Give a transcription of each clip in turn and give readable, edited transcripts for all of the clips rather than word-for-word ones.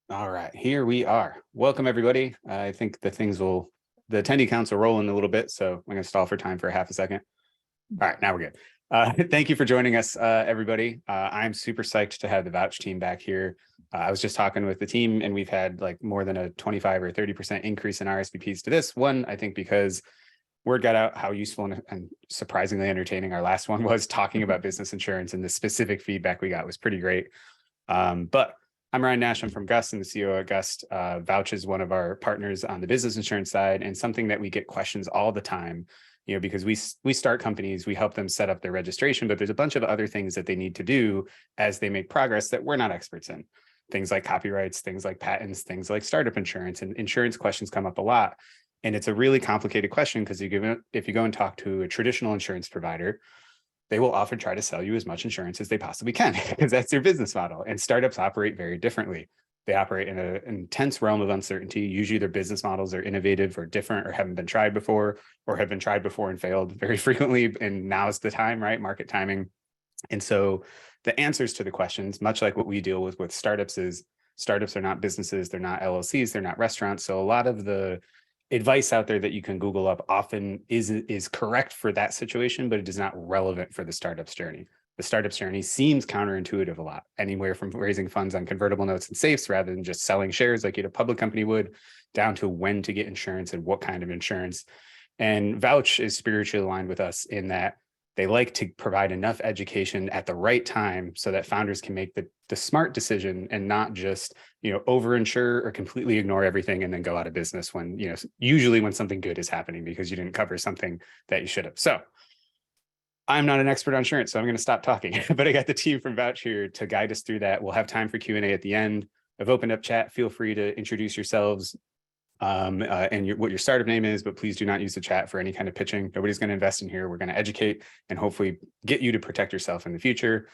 All right, here we are. Welcome, everybody. I think the attendee counts will roll in a little bit, so I'm going to stall for time for a half a second. All right, now we're good. Thank you for joining us, everybody. I'm super psyched to have the Vouch team back here. I was just talking with the team, and we've had like more than a 25 or 30% increase in RSVPs to this one, I think because word got out how useful and surprisingly entertaining our last one was, talking about business insurance, and the specific feedback we got was pretty great. But I'm Ryan Nash. I'm from Gust and the CEO at Gust. Vouch is one of our partners on the business insurance side, and something that we get questions all the time, because we start companies, we help them set up their registration, but there's a bunch of other things that they need to do as they make progress that we're not experts in. Things like copyrights, things like patents, things like startup insurance, and insurance questions come up a lot. And it's a really complicated question because if you go and talk to a traditional insurance provider, they will often try to sell you as much insurance as they possibly can because that's their business model. And startups operate very differently. They operate in an intense realm of uncertainty. Usually their business models are innovative or different or haven't been tried before, or have been tried before and failed very frequently. And now's the time, right? Market timing. And so the answers to the questions, much like what we deal with startups, is startups are not businesses. They're not LLCs. They're not restaurants. So a lot of the advice out there that you can Google up often is correct for that situation, but it is not relevant for the startup's journey. The startup's journey seems counterintuitive a lot, anywhere from raising funds on convertible notes and safes rather than just selling shares like a public company would, down to when to get insurance and what kind of insurance. And Vouch is spiritually aligned with us in that they like to provide enough education at the right time so that founders can make the smart decision and not just, overinsure or completely ignore everything and then go out of business when, usually when something good is happening because you didn't cover something that you should have. So I'm not an expert on insurance, so I'm going to stop talking, but I got the team from Vouch here to guide us through that. We'll have time for Q&A at the end. I've opened up chat. Feel free to introduce yourselves and what your startup name is, but please do not use the chat for any kind of pitching. Nobody's going to invest in here. We're going to educate and hopefully get you to protect yourself in the future.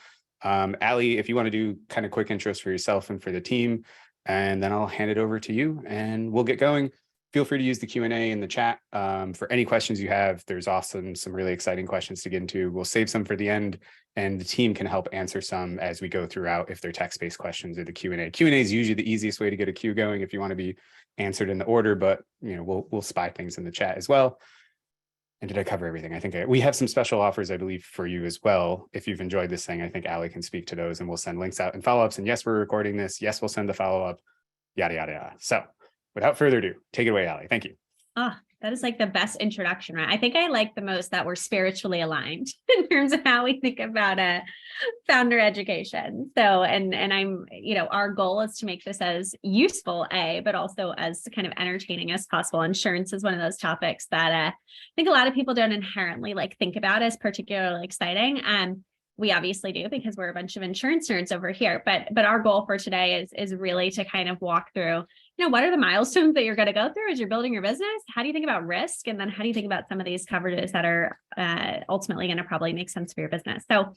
Allie, if you want to do kind of quick intros for yourself and for the team, and then I'll hand it over to you and we'll get going. Feel free to use the Q&A in the chat for any questions you have. There's some really exciting questions to get into. We'll save some for the end, and the team can help answer some as we go throughout if they're text-based questions or the Q&A. Q&A is usually the easiest way to get a queue going if you want to be answered in the order, but we'll spy things in the chat as well. And did I cover everything? I think we have some special offers, I believe, for you as well. If you've enjoyed this thing, I think Allie can speak to those, and we'll send links out and follow-ups. And yes, we're recording this. Yes, we'll send the follow-up, yada, yada, yada. So without further ado, take it away, Allie. Thank you. Oh, that is like the best introduction, right? I think I like the most that we're spiritually aligned in terms of how we think about founder education. So, and I'm, our goal is to make this as useful, but also as kind of entertaining as possible. Insurance is one of those topics that I think a lot of people don't inherently think about as particularly exciting. We obviously do because we're a bunch of insurance nerds over here, but our goal for today is really to kind of walk through, what are the milestones that you're going to go through as you're building your business? How do you think about risk? And then how do you think about some of these coverages that are ultimately going to probably make sense for your business? So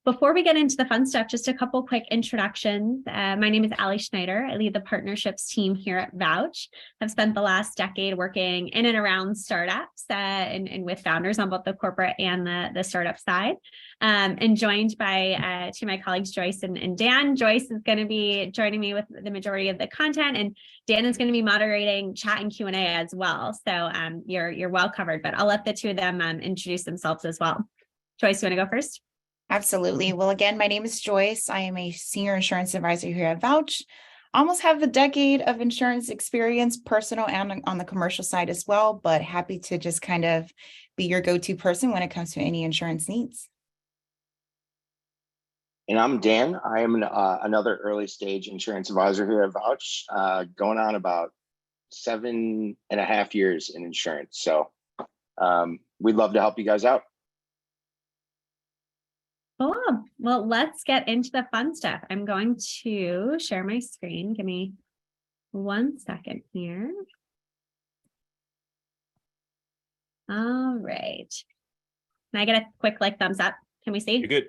before we get into the fun stuff, just a couple quick introductions. My name is Allie Schneider. I lead the partnerships team here at Vouch. I've spent the last decade working in and around startups and with founders on both the corporate and the startup side. And joined by two of my colleagues, Joyce and Dan. Joyce is going to be joining me with the majority of the content, and Dan is going to be moderating chat and Q&A as well. So you're well covered, but I'll let the two of them introduce themselves as well. Joyce, you want to go first? Absolutely. Well, again, my name is Joyce. I am a senior insurance advisor here at Vouch. Almost have a decade of insurance experience, personal and on the commercial side as well, but happy to just kind of be your go-to person when it comes to any insurance needs. And I'm Dan. I am another early stage insurance advisor here at Vouch, going on about 7.5 years in insurance. So we'd love to help you guys out. Cool. Well, let's get into the fun stuff. I'm going to share my screen. Give me 1 second here. All right. Can I get a quick thumbs up? Can we see? You're good.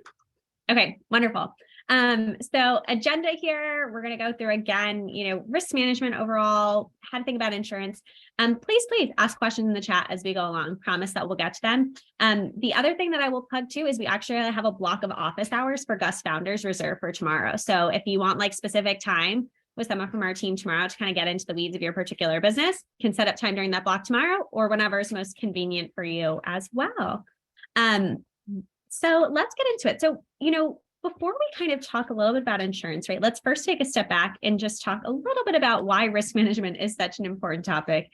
Okay, wonderful. So agenda here, we're going to go through again, risk management overall, how to think about insurance. Please ask questions in the chat as we go along. Promise that we'll get to them. The other thing that I will plug too is we actually have a block of office hours for Gust founders reserved for tomorrow. So if you want specific time with someone from our team tomorrow to kind of get into the weeds of your particular business. You can set up time during that block tomorrow or whenever is most convenient for you as well. So let's get into it. So, before we kind of talk a little bit about insurance, right, let's first take a step back and just talk a little bit about why risk management is such an important topic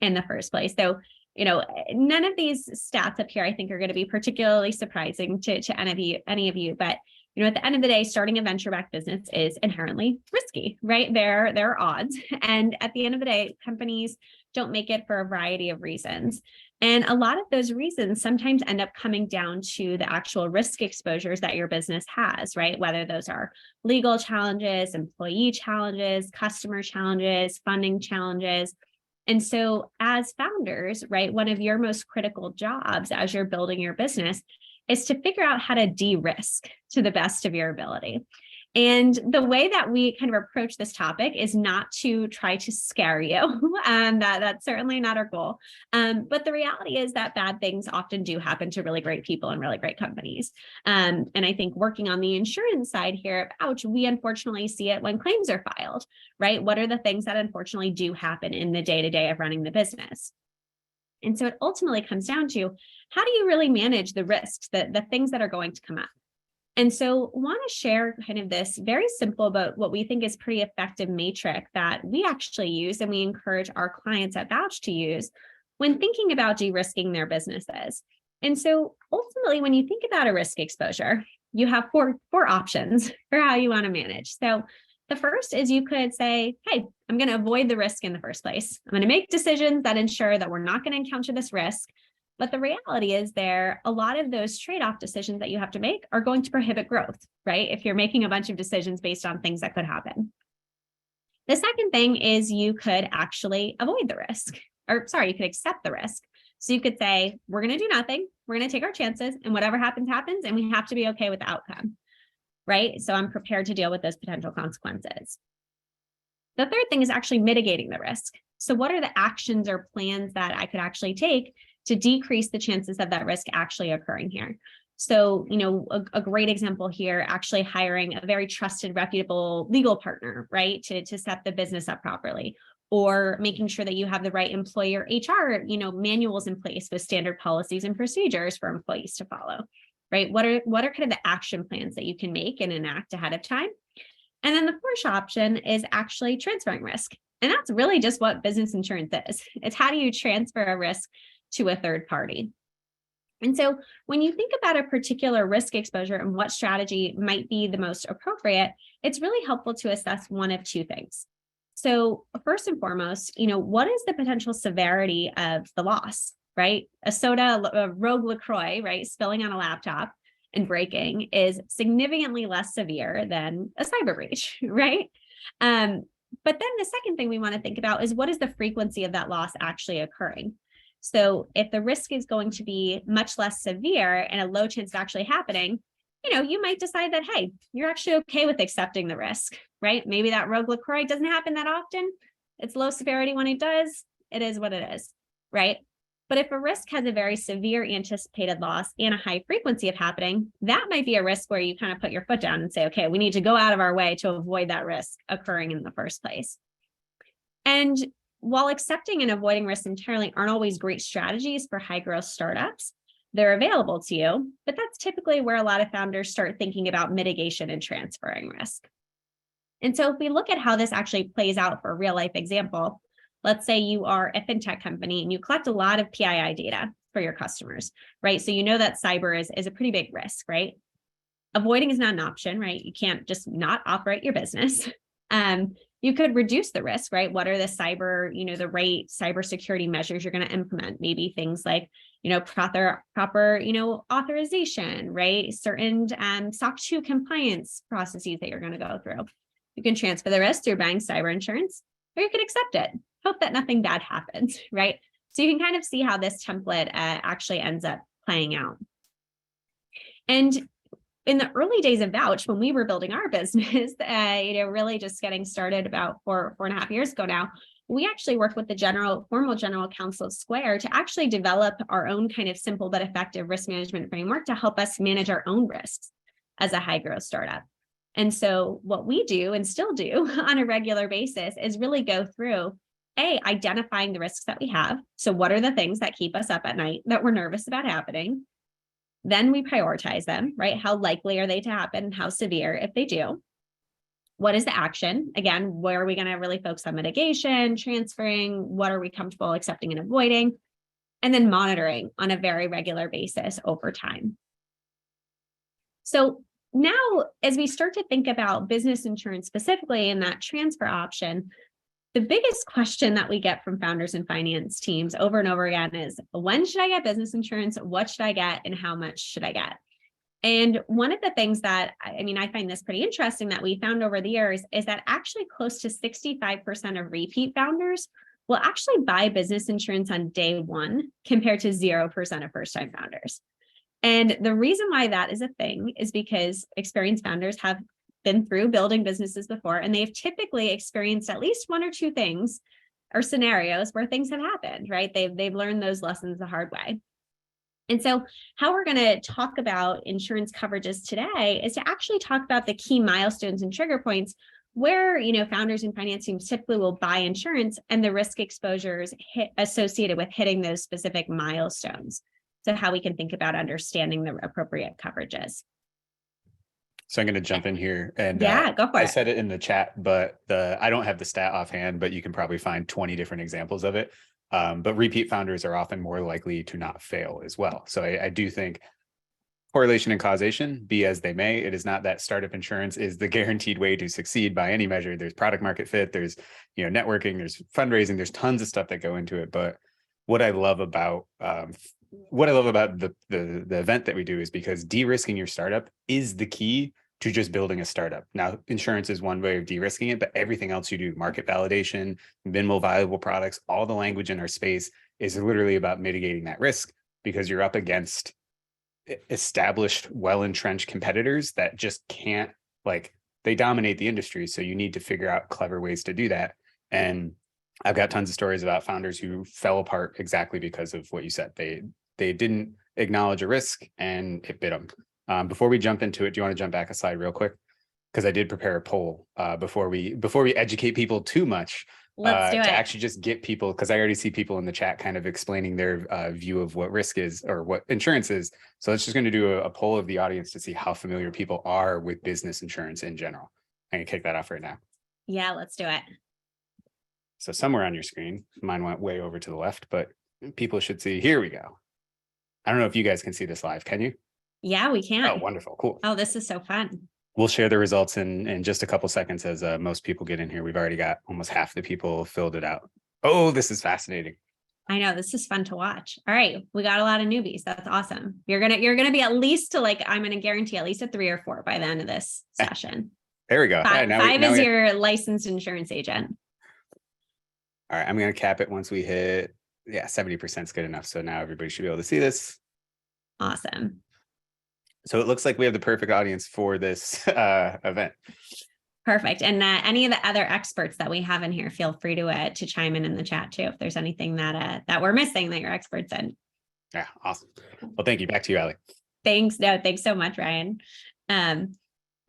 in the first place. So, none of these stats up here, I think, are going to be particularly surprising to any of you, but at the end of the day, starting a venture-backed business is inherently risky, right? There are odds. And at the end of the day, companies don't make it for a variety of reasons. And a lot of those reasons sometimes end up coming down to the actual risk exposures that your business has, right? Whether those are legal challenges, employee challenges, customer challenges, funding challenges. And so as founders, right, one of your most critical jobs as you're building your business is to figure out how to de-risk to the best of your ability. And the way that we kind of approach this topic is not to try to scare you. That's certainly not our goal. But the reality is that bad things often do happen to really great people and really great companies. And I think working on the insurance side here at Vouch, we unfortunately see it when claims are filed, right? What are the things that unfortunately do happen in the day-to-day of running the business? And so it ultimately comes down to, how do you really manage the risks, the things that are going to come up? And so I want to share kind of this very simple, but what we think is pretty effective matrix that we actually use and we encourage our clients at Vouch to use when thinking about de-risking their businesses. And so ultimately, when you think about a risk exposure, you have four options for how you want to manage. So the first is you could say, hey, I'm going to avoid the risk in the first place. I'm going to make decisions that ensure that we're not going to encounter this risk. But the reality is a lot of those trade-off decisions that you have to make are going to prohibit growth, right? If you're making a bunch of decisions based on things that could happen. The second thing is you could actually avoid the risk, you could accept the risk. So you could say, we're going to do nothing. We're going to take our chances and whatever happens, happens. And we have to be okay with the outcome, right? So I'm prepared to deal with those potential consequences. The third thing is actually mitigating the risk. So what are the actions or plans that I could actually take to decrease the chances of that risk actually occurring here? So, a great example here, actually hiring a very trusted, reputable legal partner, right, to set the business up properly, or making sure that you have the right employer HR, manuals in place with standard policies and procedures for employees to follow, right? What are kind of the action plans that you can make and enact ahead of time? And then the fourth option is actually transferring risk. And that's really just what business insurance is. It's how do you transfer a risk to a third party? And so when you think about a particular risk exposure and what strategy might be the most appropriate, it's really helpful to assess one of two things. So first and foremost, what is the potential severity of the loss, right? A rogue LaCroix, right, spilling on a laptop and breaking is significantly less severe than a cyber breach, right? But then the second thing we want to think about is, what is the frequency of that loss actually occurring? So if the risk is going to be much less severe and a low chance of actually happening, you might decide that, hey, you're actually okay with accepting the risk, right? Maybe that rogue LaCroix doesn't happen that often. It's low severity when it does. It is what it is, right? But if a risk has a very severe anticipated loss and a high frequency of happening, that might be a risk where you kind of put your foot down and say, okay, we need to go out of our way to avoid that risk occurring in the first place. And while accepting and avoiding risks entirely aren't always great strategies for high growth startups, they're available to you, but that's typically where a lot of founders start thinking about mitigation and transferring risk. And so if we look at how this actually plays out for a real life example, let's say you are a fintech company and you collect a lot of PII data for your customers, right? So you know that cyber is a pretty big risk, right? Avoiding is not an option, right? You can't just not operate your business. You could reduce the risk, right? What are the the right cybersecurity measures you're going to implement? Maybe things like, proper authorization, right? Certain SOC 2 compliance processes that you're going to go through. You can transfer the risk through buying cyber insurance, or you can accept it, hope that nothing bad happens, right? So you can kind of see how this template actually ends up playing out. And in the early days of Vouch, when we were building our business, really just getting started about four and a half years ago now, we actually worked with the formal general counsel of Square to actually develop our own kind of simple but effective risk management framework to help us manage our own risks as a high growth startup. And so what we do and still do on a regular basis is really go through identifying the risks that we have. So what are the things that keep us up at night that we're nervous about happening? Then we prioritize them, right? How likely are they to happen? How severe if they do? What is the action? Again, where are we going to really focus on mitigation, transferring? What are we comfortable accepting and avoiding? And then monitoring on a very regular basis over time. So now, as we start to think about business insurance specifically and that transfer option, the biggest question that we get from founders and finance teams over and over again is, when should I get business insurance? What should I get? And how much should I get? And one of the things that, I find this pretty interesting that we found over the years is that actually close to 65% of repeat founders will actually buy business insurance on day one compared to 0% of first-time founders. And the reason why that is a thing is because experienced founders have been through building businesses before, and they've typically experienced at least one or two things or scenarios where things have happened, right? They've learned those lessons the hard way. And so how we're going to talk about insurance coverages today is to actually talk about the key milestones and trigger points where, founders and finance teams typically will buy insurance and the risk exposures associated with hitting those specific milestones. So how we can think about understanding the appropriate coverages. So I'm going to jump in here and go for it. I said it in the chat, but I don't have the stat offhand, but you can probably find 20 different examples of it. But repeat founders are often more likely to not fail as well. So I do think correlation and causation, be as they may, it is not that startup insurance is the guaranteed way to succeed by any measure. There's product market fit, there's networking, there's fundraising, there's tons of stuff that go into it. But what I love about the event that we do is because de-risking your startup is the key to just building a startup. Now, insurance is one way of de-risking it, but everything else you do, market validation, minimal viable products, all the language in our space is literally about mitigating that risk, because you're up against established, well-entrenched competitors that just can't, they dominate the industry. So you need to figure out clever ways to do that. And I've got tons of stories about founders who fell apart exactly because of what you said. They didn't acknowledge a risk and it bit them. Before we jump into it, do you want to jump back a slide real quick? Because I did prepare a poll before we educate people too much. Let's do it. To actually just get people, because I already see people in the chat kind of explaining their view of what risk is or what insurance is. So let's just going to do a poll of the audience to see how familiar people are with business insurance in general. I'm going to kick that off right now. Yeah, let's do it. So somewhere on your screen, mine went way over to the left, but people should see, here we go. I don't know if you guys can see this live. Can you? Yeah, we can. Oh, wonderful. Cool. Oh, this is so fun. We'll share the results in just a couple seconds as most people get in here. We've already got almost half the people filled it out. Oh, this is fascinating. I know, this is fun to watch. All right, we got a lot of newbies. That's awesome. You're gonna be at least to I'm gonna guarantee at least a 3 or 4 by the end of this session. There we go. Five is your licensed insurance agent. All right, I'm gonna cap it once we hit 70% is good enough. So now everybody should be able to see this. Awesome. So it looks like we have the perfect audience for this event. Perfect. And any of the other experts that we have in here, feel free to chime in the chat too, if there's anything that we're missing that you're experts in. Yeah, awesome. Well, thank you. Back to you, Ali. Thanks. No, thanks so much, Ryan. And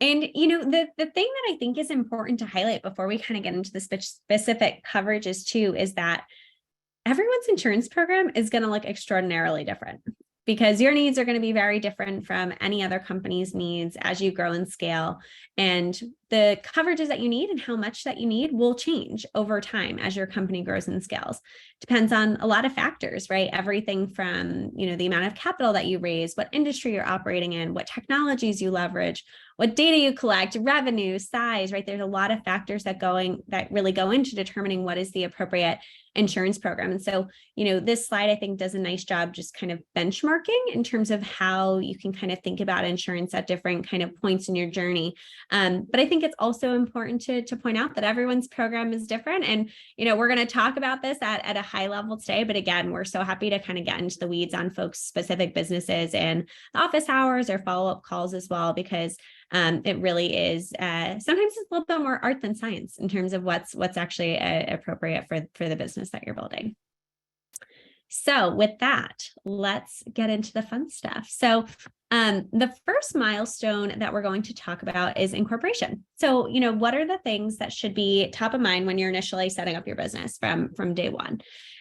the thing that I think is important to highlight before we kind of get into the specific coverages too, is that everyone's insurance program is going to look extraordinarily different, because your needs are going to be very different from any other company's needs as you grow and scale. And the coverages that you need and how much that you need will change over time as your company grows and scales. Depends on a lot of factors, right? Everything from, the amount of capital that you raise, what industry you're operating in, what technologies you leverage, what data you collect, revenue, size, right? There's a lot of factors that really go into determining what is the appropriate insurance program. And so, this slide, I think, does a nice job just kind of benchmarking in terms of how you can kind of think about insurance at different kind of points in your journey. But I think it's also important to point out that everyone's program is different. And, we're going to talk about this at a high level today. But again, we're so happy to kind of get into the weeds on folks' specific businesses and office hours or follow-up calls as well, because it really is sometimes it's a little bit more art than science in terms of what's actually appropriate for the business that you're building. So with that, let's get into the fun stuff. So The first milestone that we're going to talk about is incorporation. So, what are the things that should be top of mind when you're initially setting up your business from day one?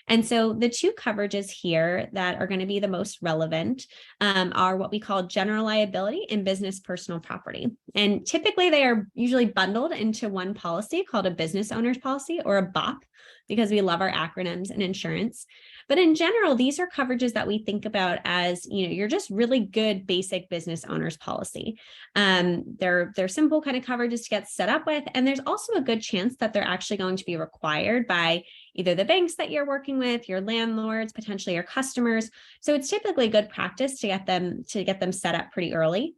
And so the two coverages here that are going to be the most relevant are what we call general liability and business personal property. And typically they are usually bundled into one policy called a business owner's policy, or a BOP, because we love our acronyms in insurance. But in general, these are coverages that we think about as, you're just really good basic business owner's policy. They're simple kind of coverages to get set up with. And there's also a good chance that they're actually going to be required by either the banks that you're working with, your landlords, potentially your customers. So it's typically good practice to get them set up pretty early.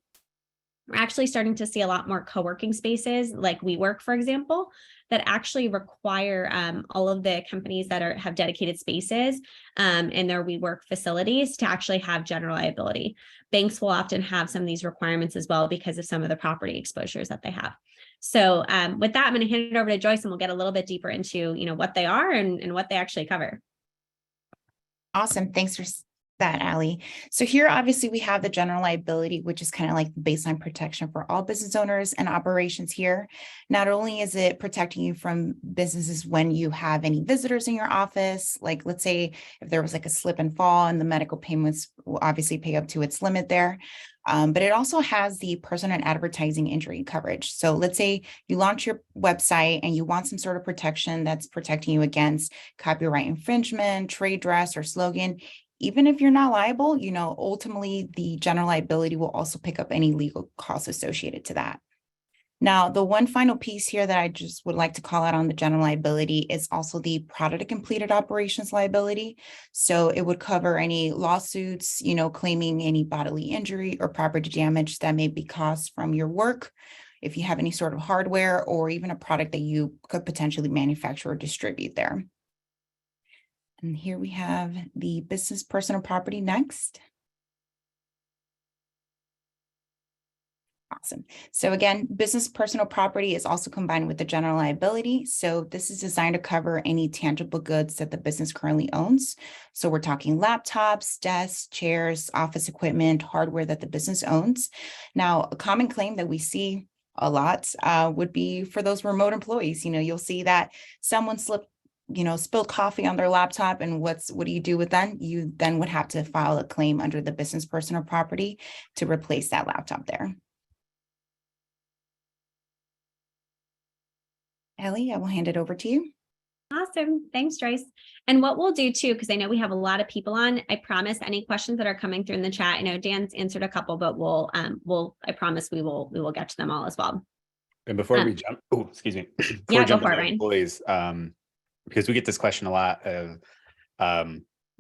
We're actually starting to see a lot more co-working spaces like WeWork, for example, that actually require all of the companies that have dedicated spaces in their WeWork facilities to actually have general liability. Banks will often have some of these requirements as well because of some of the property exposures that they have. So with that, I'm going to hand it over to Joyce and we'll get a little bit deeper into what they are and what they actually cover. Awesome. Thanks for that, Allie. So here, obviously, we have the general liability, which is kind of like the baseline protection for all business owners and operations here. Not only is it protecting you from businesses when you have any visitors in your office, like let's say if there was like a slip and fall and the medical payments will obviously pay up to its limit there. But it also has the personal and advertising injury coverage. So let's say you launch your website and you want some sort of protection that's protecting you against copyright infringement, trade dress, or slogan. Even if you're not liable, ultimately the general liability will also pick up any legal costs associated to that. Now, the one final piece here that I just would like to call out on the general liability is also the product and completed operations liability. So it would cover any lawsuits, claiming any bodily injury or property damage that may be caused from your work, if you have any sort of hardware or even a product that you could potentially manufacture or distribute there. And here we have the business personal property next. Awesome. So again, business personal property is also combined with the general liability. So this is designed to cover any tangible goods that the business currently owns. So we're talking laptops, desks, chairs, office equipment, hardware that the business owns. Now, a common claim that we see a lot would be for those remote employees. You'll see that someone spilled coffee on their laptop, and what do you do with them? You then would have to file a claim under the business personal property to replace that laptop there. Ellie, I will hand it over to you. Awesome. Thanks, Joyce. And what we'll do too, because I know we have a lot of people on, I promise any questions that are coming through in the chat, I know Dan's answered a couple, but I promise we will get to them all as well. And before we jump, excuse me. Yeah, go for it, Ryan. Employees, because we get this question a lot of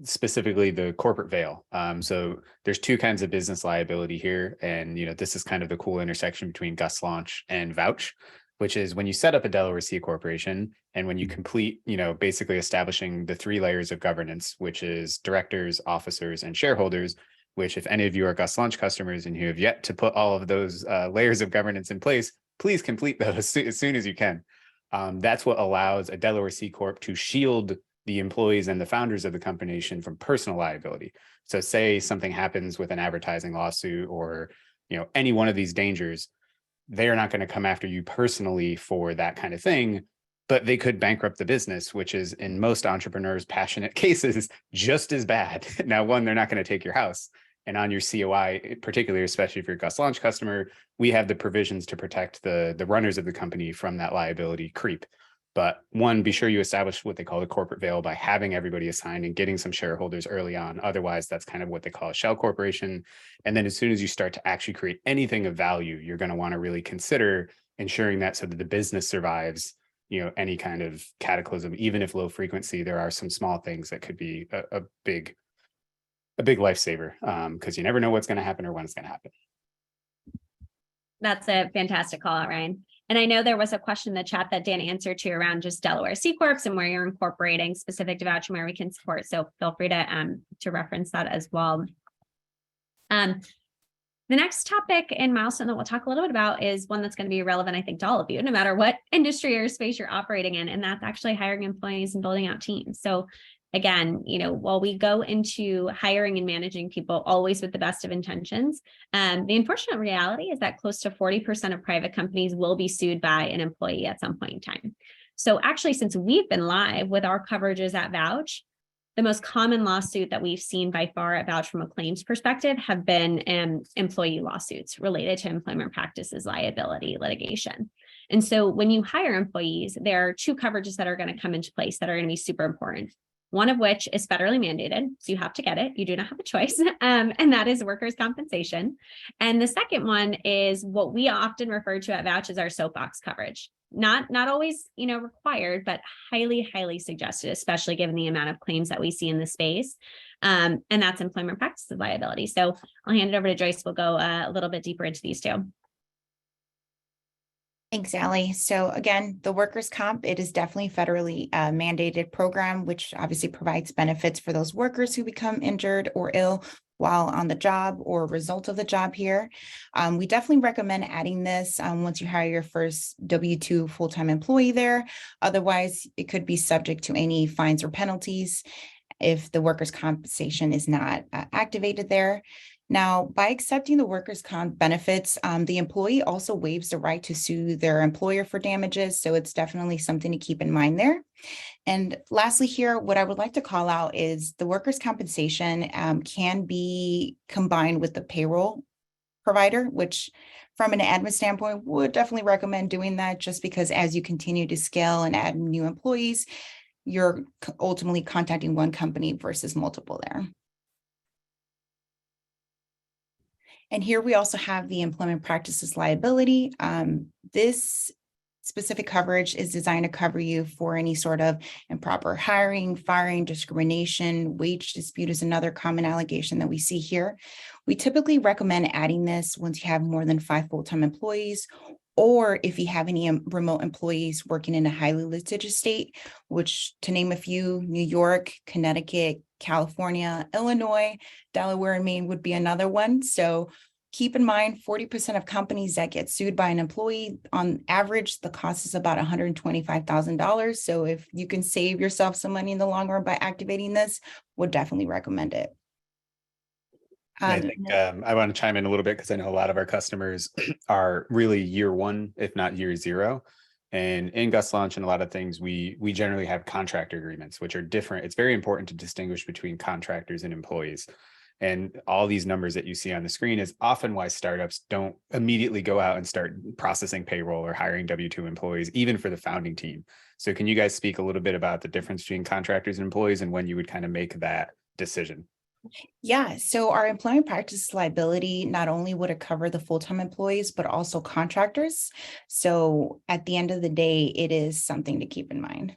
specifically the corporate veil. So there's two kinds of business liability here. And, this is kind of the cool intersection between Gust Launch and Vouch, which is when you set up a Delaware C corporation and when you complete, basically establishing the 3 layers of governance, which is directors, officers, and shareholders, which if any of you are Gust Launch customers and you have yet to put all of those layers of governance in place, please complete those as soon as you can. That's what allows a Delaware C Corp to shield the employees and the founders of the combination from personal liability. So say something happens with an advertising lawsuit or, any one of these dangers, they are not going to come after you personally for that kind of thing, but they could bankrupt the business, which is in most entrepreneurs' passionate cases, just as bad. Now, one, they're not going to take your house. And on your COI, particularly, especially if you're a Gust Launch customer, we have the provisions to protect the runners of the company from that liability creep. But one, be sure you establish what they call the corporate veil by having everybody assigned and getting some shareholders early on. Otherwise, that's kind of what they call a shell corporation. And then as soon as you start to actually create anything of value, you're going to want to really consider ensuring that so that the business survives, any kind of cataclysm. Even if low frequency, there are some small things that could be a big lifesaver, because you never know what's going to happen or when it's going to happen. That's a fantastic call out, Ryan. And I know there was a question in the chat that Dan answered to around just Delaware C Corps and where you're incorporating specific to Vouch and where we can support. So feel free to reference that as well. The next topic and milestone that we'll talk a little bit about is one that's going to be relevant, I think, to all of you, no matter what industry or space you're operating in, and that's actually hiring employees and building out teams. So again, while we go into hiring and managing people always with the best of intentions, the unfortunate reality is that close to 40% of private companies will be sued by an employee at some point in time. So actually, since we've been live with our coverages at Vouch, the most common lawsuit that we've seen by far at Vouch from a claims perspective have been employee lawsuits related to employment practices liability litigation. And so when you hire employees, there are two coverages that are going to come into place that are going to be super important. One of which is federally mandated, so you have to get it. You do not have a choice, and that is workers' compensation. And the second one is what we often refer to at Vouch as our soapbox coverage. Not always, required, but highly, highly suggested, especially given the amount of claims that we see in the space. And that's employment practices liability. So I'll hand it over to Joyce. We'll go a little bit deeper into these two. Thanks, Allie. So again, the workers' comp, it is definitely federally mandated program, which obviously provides benefits for those workers who become injured or ill while on the job or result of the job here. We definitely recommend adding this once you hire your first W-2 full-time employee there. Otherwise, it could be subject to any fines or penalties if the workers' compensation is not activated there. Now, by accepting the workers' comp benefits, the employee also waives the right to sue their employer for damages. So it's definitely something to keep in mind there. And lastly here, what I would like to call out is the workers' compensation can be combined with the payroll provider, which from an admin standpoint, would definitely recommend doing that just because as you continue to scale and add new employees, you're ultimately contacting one company versus multiple there. And here we also have the employment practices liability. This specific coverage is designed to cover you for any sort of improper hiring, firing, discrimination, wage dispute is another common allegation that we see here. We typically recommend adding this once you have more than 5 full-time employees, or if you have any remote employees working in a highly litigious state, which to name a few, New York, Connecticut, California, Illinois, Delaware, and Maine would be another one. So keep in mind, 40% of companies that get sued by an employee, on average, the cost is about $125,000. So if you can save yourself some money in the long run by activating this, would definitely recommend it. I think I want to chime in a little bit because I know a lot of our customers are really year one, if not year zero. And in Gust Launch and a lot of things, we generally have contractor agreements, which are different. It's very important to distinguish between contractors and employees. And all these numbers that you see on the screen is often why startups don't immediately go out and start processing payroll or hiring W-2 employees, even for the founding team. So can you guys speak a little bit about the difference between contractors and employees and when you would kind of make that decision? Yeah, so our employment practice liability, not only would it cover the full-time employees, but also contractors. So at the end of the day, it is something to keep in mind.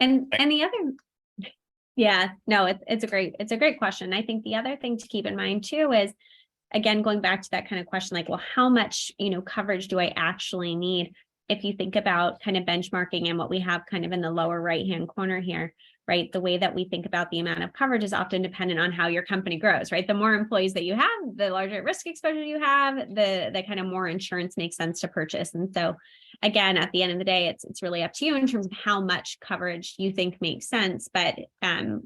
And the other, yeah, no, it's a great question. I think the other thing to keep in mind too is, again, going back to that kind of question, like, well, how much, coverage do I actually need? If you think about kind of benchmarking and what we have kind of in the lower right-hand corner here, right? The way that we think about the amount of coverage is often dependent on how your company grows, right? The more employees that you have, the larger risk exposure you have, the kind of more insurance makes sense to purchase. And so again, at the end of the day, it's really up to you in terms of how much coverage you think makes sense. But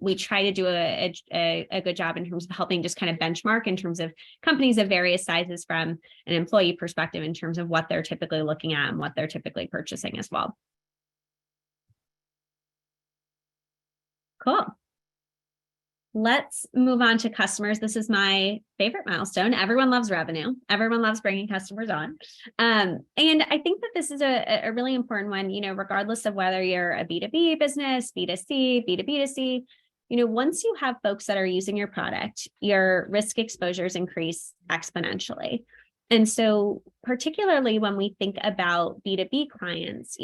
we try to do a good job in terms of helping just kind of benchmark in terms of companies of various sizes from an employee perspective in terms of what they're typically looking at and what they're typically purchasing as well. Cool. Let's move on to customers. This is my favorite milestone. Everyone loves revenue. Everyone loves bringing customers on. And I think that this is a really important one, regardless of whether you're a B2B business, B2C, B2B2C, once you have folks that are using your product, your risk exposures increase exponentially. And so particularly when we think about B2B clients,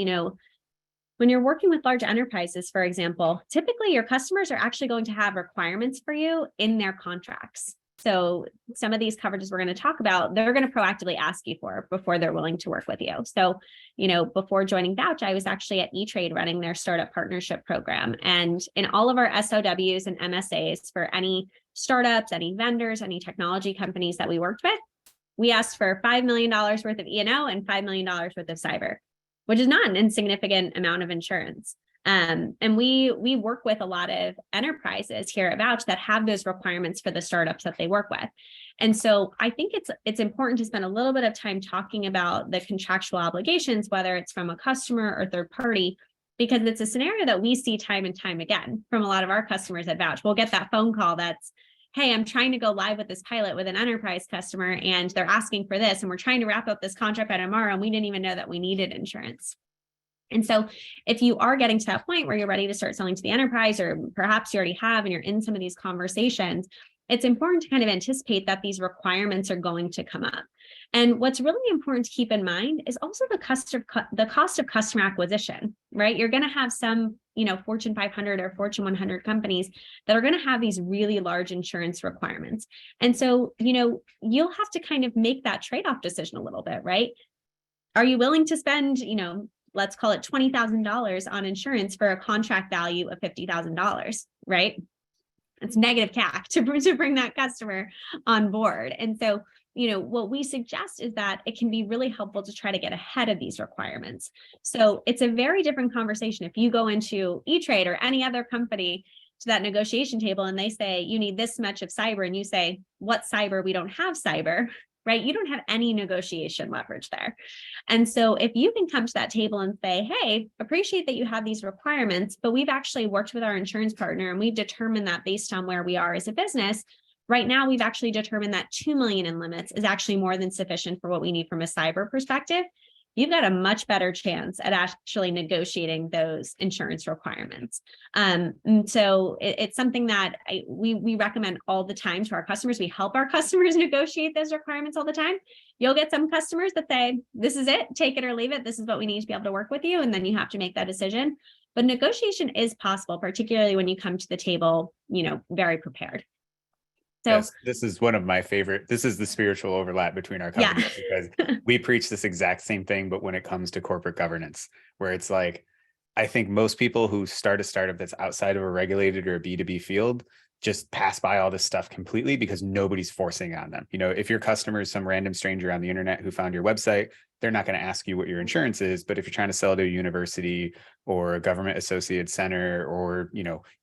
when you're working with large enterprises, for example, typically your customers are actually going to have requirements for you in their contracts. So some of these coverages we're going to talk about, they're going to proactively ask you for before they're willing to work with you. So, before joining Vouch, I was actually at E-Trade running their startup partnership program. And in all of our SOWs and MSAs for any startups, any vendors, any technology companies that we worked with, we asked for $5 million worth of E&O and $5 million worth of cyber, which is not an insignificant amount of insurance. And we work with a lot of enterprises here at Vouch that have those requirements for the startups that they work with. And so I think it's important to spend a little bit of time talking about the contractual obligations, whether it's from a customer or third party, because it's a scenario that we see time and time again from a lot of our customers at Vouch. We'll get that phone call that's, hey, I'm trying to go live with this pilot with an enterprise customer and they're asking for this, and we're trying to wrap up this contract by tomorrow, and we didn't even know that we needed insurance. And so if you are getting to that point where you're ready to start selling to the enterprise, or perhaps you already have and you're in some of these conversations, it's important to kind of anticipate that these requirements are going to come up. And what's really important to keep in mind is also the cost of customer acquisition, right? You're going to have some, Fortune 500 or Fortune 100 companies that are going to have these really large insurance requirements. And so, you'll have to kind of make that trade-off decision a little bit, right? Are you willing to spend, let's call it $20,000 on insurance for a contract value of $50,000, right? It's negative CAC to bring that customer on board. And so, what we suggest is that it can be really helpful to try to get ahead of these requirements. So it's a very different conversation if you go into E-Trade or any other company to that negotiation table and they say, you need this much of cyber, and you say, what cyber? We don't have cyber, right? You don't have any negotiation leverage there. And so if you can come to that table and say, hey, appreciate that you have these requirements, but we've actually worked with our insurance partner and we've determined that based on where we are as a business, right now, we've actually determined that 2 million in limits is actually more than sufficient for what we need from a cyber perspective. You've got a much better chance at actually negotiating those insurance requirements. And so it's something that we recommend all the time to our customers. We help our customers negotiate those requirements all the time. You'll get some customers that say, this is it, take it or leave it. This is what we need to be able to work with you. And then you have to make that decision. But negotiation is possible, particularly when you come to the table, very prepared. So yes, this is one of my favorite. This is the spiritual overlap between our companies because we preach this exact same thing, but when it comes to corporate governance, where it's like, I think most people who start a startup that's outside of a regulated or a B2B field just pass by all this stuff completely because nobody's forcing on them. If your customer is some random stranger on the internet who found your website, they're not going to ask you what your insurance is. But if you're trying to sell to a university or a government associated center or,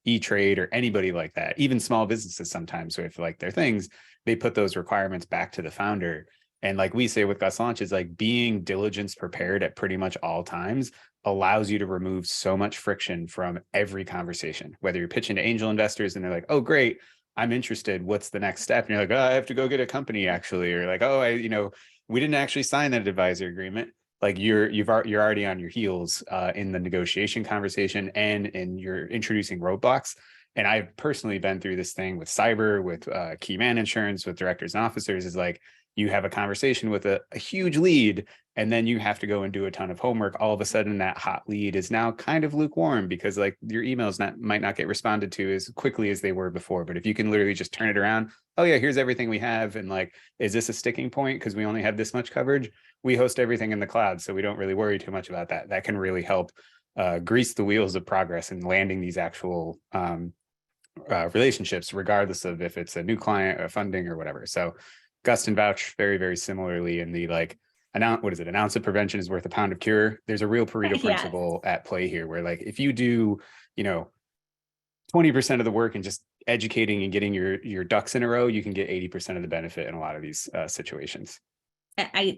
E-Trade or anybody like that, even small businesses sometimes with like their things, they put those requirements back to the founder. And like we say with Gust Launch is like being diligence prepared at pretty much all times allows you to remove so much friction from every conversation, whether you're pitching to angel investors and they're like, oh, great, I'm interested. What's the next step? And you're like, oh, I have to go get a company actually, or like, oh, we didn't actually sign that advisor agreement. Like you're already on your heels in the negotiation conversation and you're introducing roadblocks. And I've personally been through this thing with cyber, with key man insurance, with directors and officers is like, you have a conversation with a huge lead, and then you have to go and do a ton of homework. All of a sudden that hot lead is now kind of lukewarm because like your emails might not get responded to as quickly as they were before. But if you can literally just turn it around, oh yeah, here's everything we have. And like, is this a sticking point? Because we only have this much coverage. We host everything in the cloud, so we don't really worry too much about that. That can really help grease the wheels of progress and landing these actual relationships, regardless of if it's a new client or funding or whatever. So Gust and Vouch very, very similarly in the like, an ounce of prevention is worth a pound of cure. There's a real Pareto principle at play here where like, if you do, 20% of the work and just educating and getting your ducks in a row, you can get 80% of the benefit in a lot of these situations.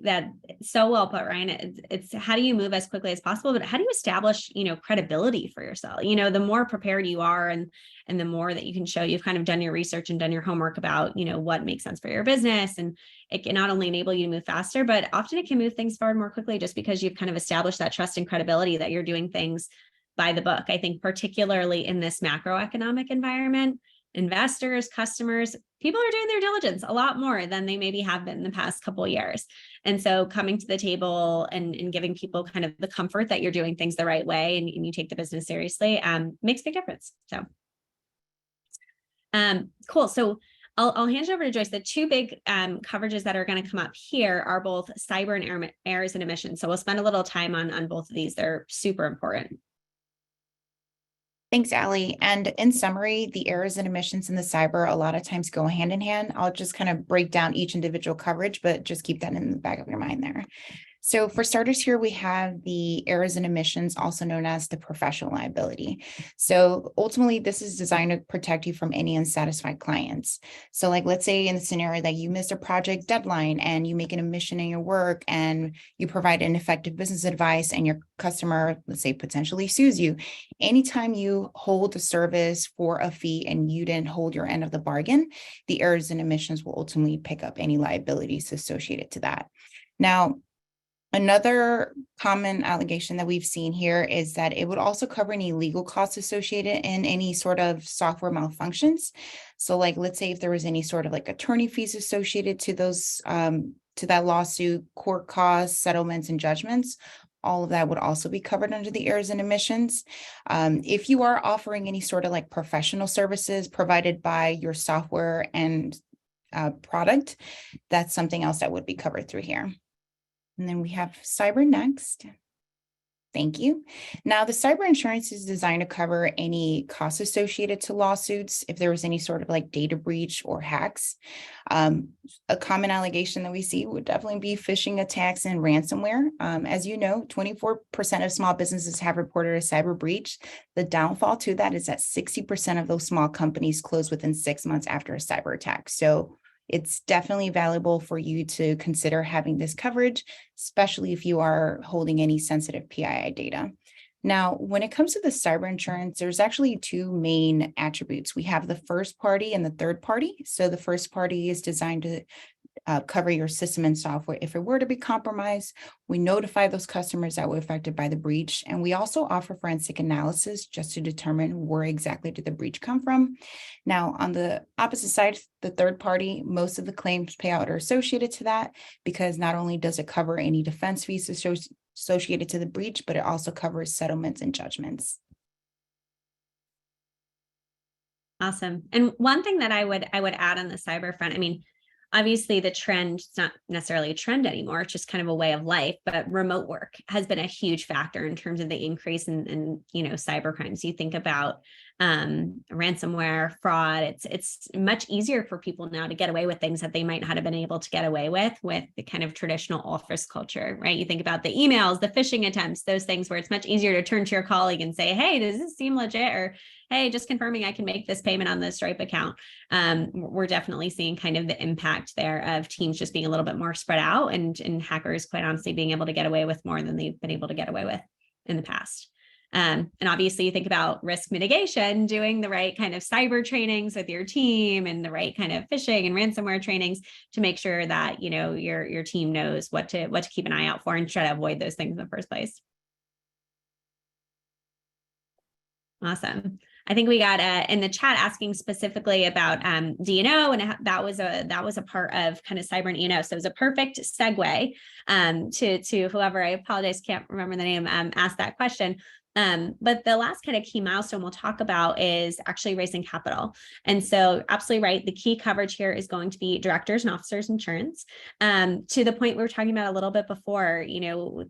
That so well put, Ryan. It's how do you move as quickly as possible, but how do you establish, credibility for yourself? The more prepared you are and the more that you can show you've kind of done your research and done your homework about, what makes sense for your business. And it can not only enable you to move faster, but often it can move things forward more quickly just because you've kind of established that trust and credibility that you're doing things by the book. I think particularly in this macroeconomic environment, investors, customers, people are doing their diligence a lot more than they maybe have been in the past couple of years. And so coming to the table and giving people kind of the comfort that you're doing things the right way and you take the business seriously makes a big difference. So cool. So I'll hand it over to Joyce. The two big coverages that are going to come up here are both cyber and errors and emissions. So we'll spend a little time on both of these. They're super important. Thanks, Allie. And in summary, the errors and emissions in the cyber a lot of times go hand in hand. I'll just kind of break down each individual coverage, but just keep that in the back of your mind there. So for starters here, we have the errors and omissions, also known as the professional liability. So ultimately, this is designed to protect you from any unsatisfied clients. So like, let's say in the scenario that you missed a project deadline and you make an omission in your work and you provide ineffective business advice and your customer, let's say, potentially sues you. Anytime you hold a service for a fee and you didn't hold your end of the bargain, the errors and omissions will ultimately pick up any liabilities associated to that. Now, another common allegation that we've seen here is that it would also cover any legal costs associated in any sort of software malfunctions. So like, let's say if there was any sort of like attorney fees associated to those, to that lawsuit, court costs, settlements, and judgments, all of that would also be covered under the errors and omissions. If you are offering any sort of like professional services provided by your software and product, that's something else that would be covered through here. And then we have cyber next. Thank you. Now, the cyber insurance is designed to cover any costs associated to lawsuits if there was any sort of like data breach or hacks. A common allegation that we see would definitely be phishing attacks and ransomware. As you know, 24% of small businesses have reported a cyber breach. The downfall to that is that 60% of those small companies close within 6 months after a cyber attack. So it's definitely valuable for you to consider having this coverage, especially if you are holding any sensitive PII data. Now, when it comes to the cyber insurance, there's actually two main attributes. We have the first party and the third party. So the first party is designed to cover your system and software. If it were to be compromised, we notify those customers that were affected by the breach. And we also offer forensic analysis just to determine where exactly did the breach come from. Now, on the opposite side, the third party, most of the claims payout are associated to that because not only does it cover any defense fees associated to the breach, but it also covers settlements and judgments. Awesome. And one thing that I would add on the cyber front, I mean, obviously the trend, it's not necessarily a trend anymore, it's just kind of a way of life, but remote work has been a huge factor in terms of the increase in cyber crimes. You think about ransomware, fraud, it's much easier for people now to get away with things that they might not have been able to get away with the kind of traditional office culture, right? You think about the emails, the phishing attempts, those things where it's much easier to turn to your colleague and say, hey, does this seem legit? Or, hey, just confirming I can make this payment on the Stripe account. We're definitely seeing kind of the impact there of teams just being a little bit more spread out and hackers, quite honestly, being able to get away with more than they've been able to get away with in the past. And obviously you think about risk mitigation, doing the right kind of cyber trainings with your team and the right kind of phishing and ransomware trainings to make sure that, your team knows what to keep an eye out for and try to avoid those things in the first place. Awesome. I think we got in the chat asking specifically about D&O, and that was a part of kind of cyber and E&O. So it was a perfect segue to whoever, I apologize, can't remember the name, asked that question. But the last kind of key milestone we'll talk about is actually raising capital. And so absolutely right. The key coverage here is going to be directors and officers insurance. To the point we were talking about a little bit before,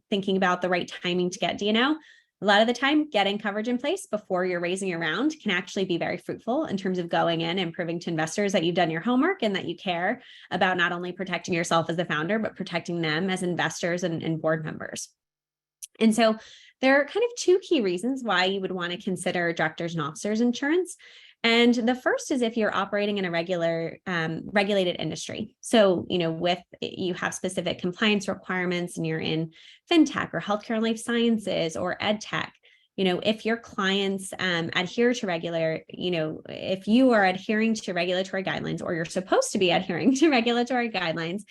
thinking about the right timing to get D&O. A lot of the time, getting coverage in place before you're raising your round can actually be very fruitful in terms of going in and proving to investors that you've done your homework and that you care about not only protecting yourself as the founder, but protecting them as investors and board members. And so there are kind of two key reasons why you would want to consider directors and officers insurance. And the first is if you're operating in a regulated industry. So, you have specific compliance requirements and you're in fintech or healthcare and life sciences or ed tech. If your clients adhere to if you are adhering to regulatory guidelines or you're supposed to be adhering to regulatory guidelines,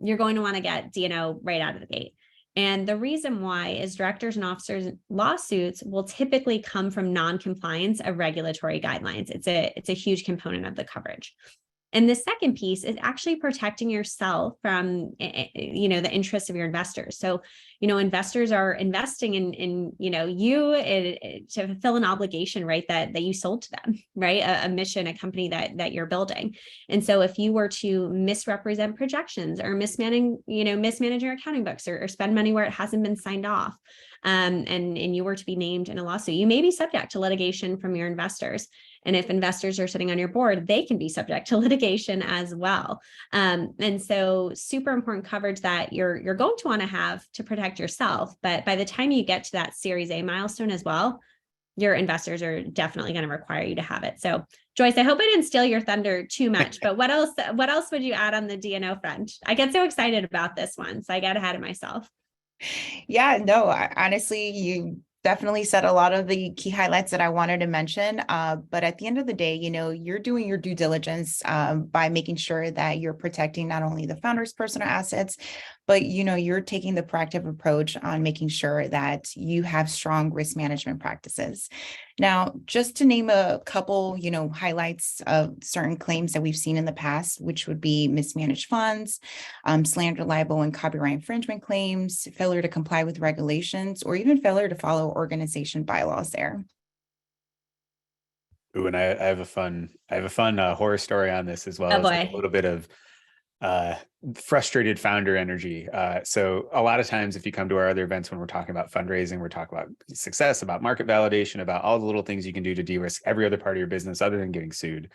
you're going to want to get D&O right out of the gate. And the reason why is directors and officers lawsuits will typically come from non-compliance of regulatory guidelines. It's a huge component of the coverage. And the second piece is actually protecting yourself from, the interests of your investors. So, investors are investing in you to fulfill an obligation, right? That you sold to them, right? A mission, a company that you're building. And so if you were to misrepresent projections or mismanage your accounting books or spend money where it hasn't been signed off, and you were to be named in a lawsuit, you may be subject to litigation from your investors. And if investors are sitting on your board, they can be subject to litigation as well. And so super important coverage that you're going to want to have to protect yourself. But by the time you get to that Series A milestone as well, your investors are definitely going to require you to have it. So Joyce, I hope I didn't steal your thunder too much, but what else would you add on the D&O front? I get so excited about this one, so I got ahead of myself. Yeah, no, honestly, you definitely said a lot of the key highlights that I wanted to mention. But at the end of the day, you're doing your due diligence by making sure that you're protecting not only the founder's personal assets, but you're taking the proactive approach on making sure that you have strong risk management practices. Now, just to name a couple, highlights of certain claims that we've seen in the past, which would be mismanaged funds, slander, libel, and copyright infringement claims, failure to comply with regulations, or even failure to follow organization bylaws there. Ooh, and I have a fun horror story on this as well Oh as like boy. a little bit of frustrated founder energy. So a lot of times if you come to our other events, when we're talking about fundraising, we're talking about success, about market validation, about all the little things you can do to de-risk every other part of your business other than getting sued.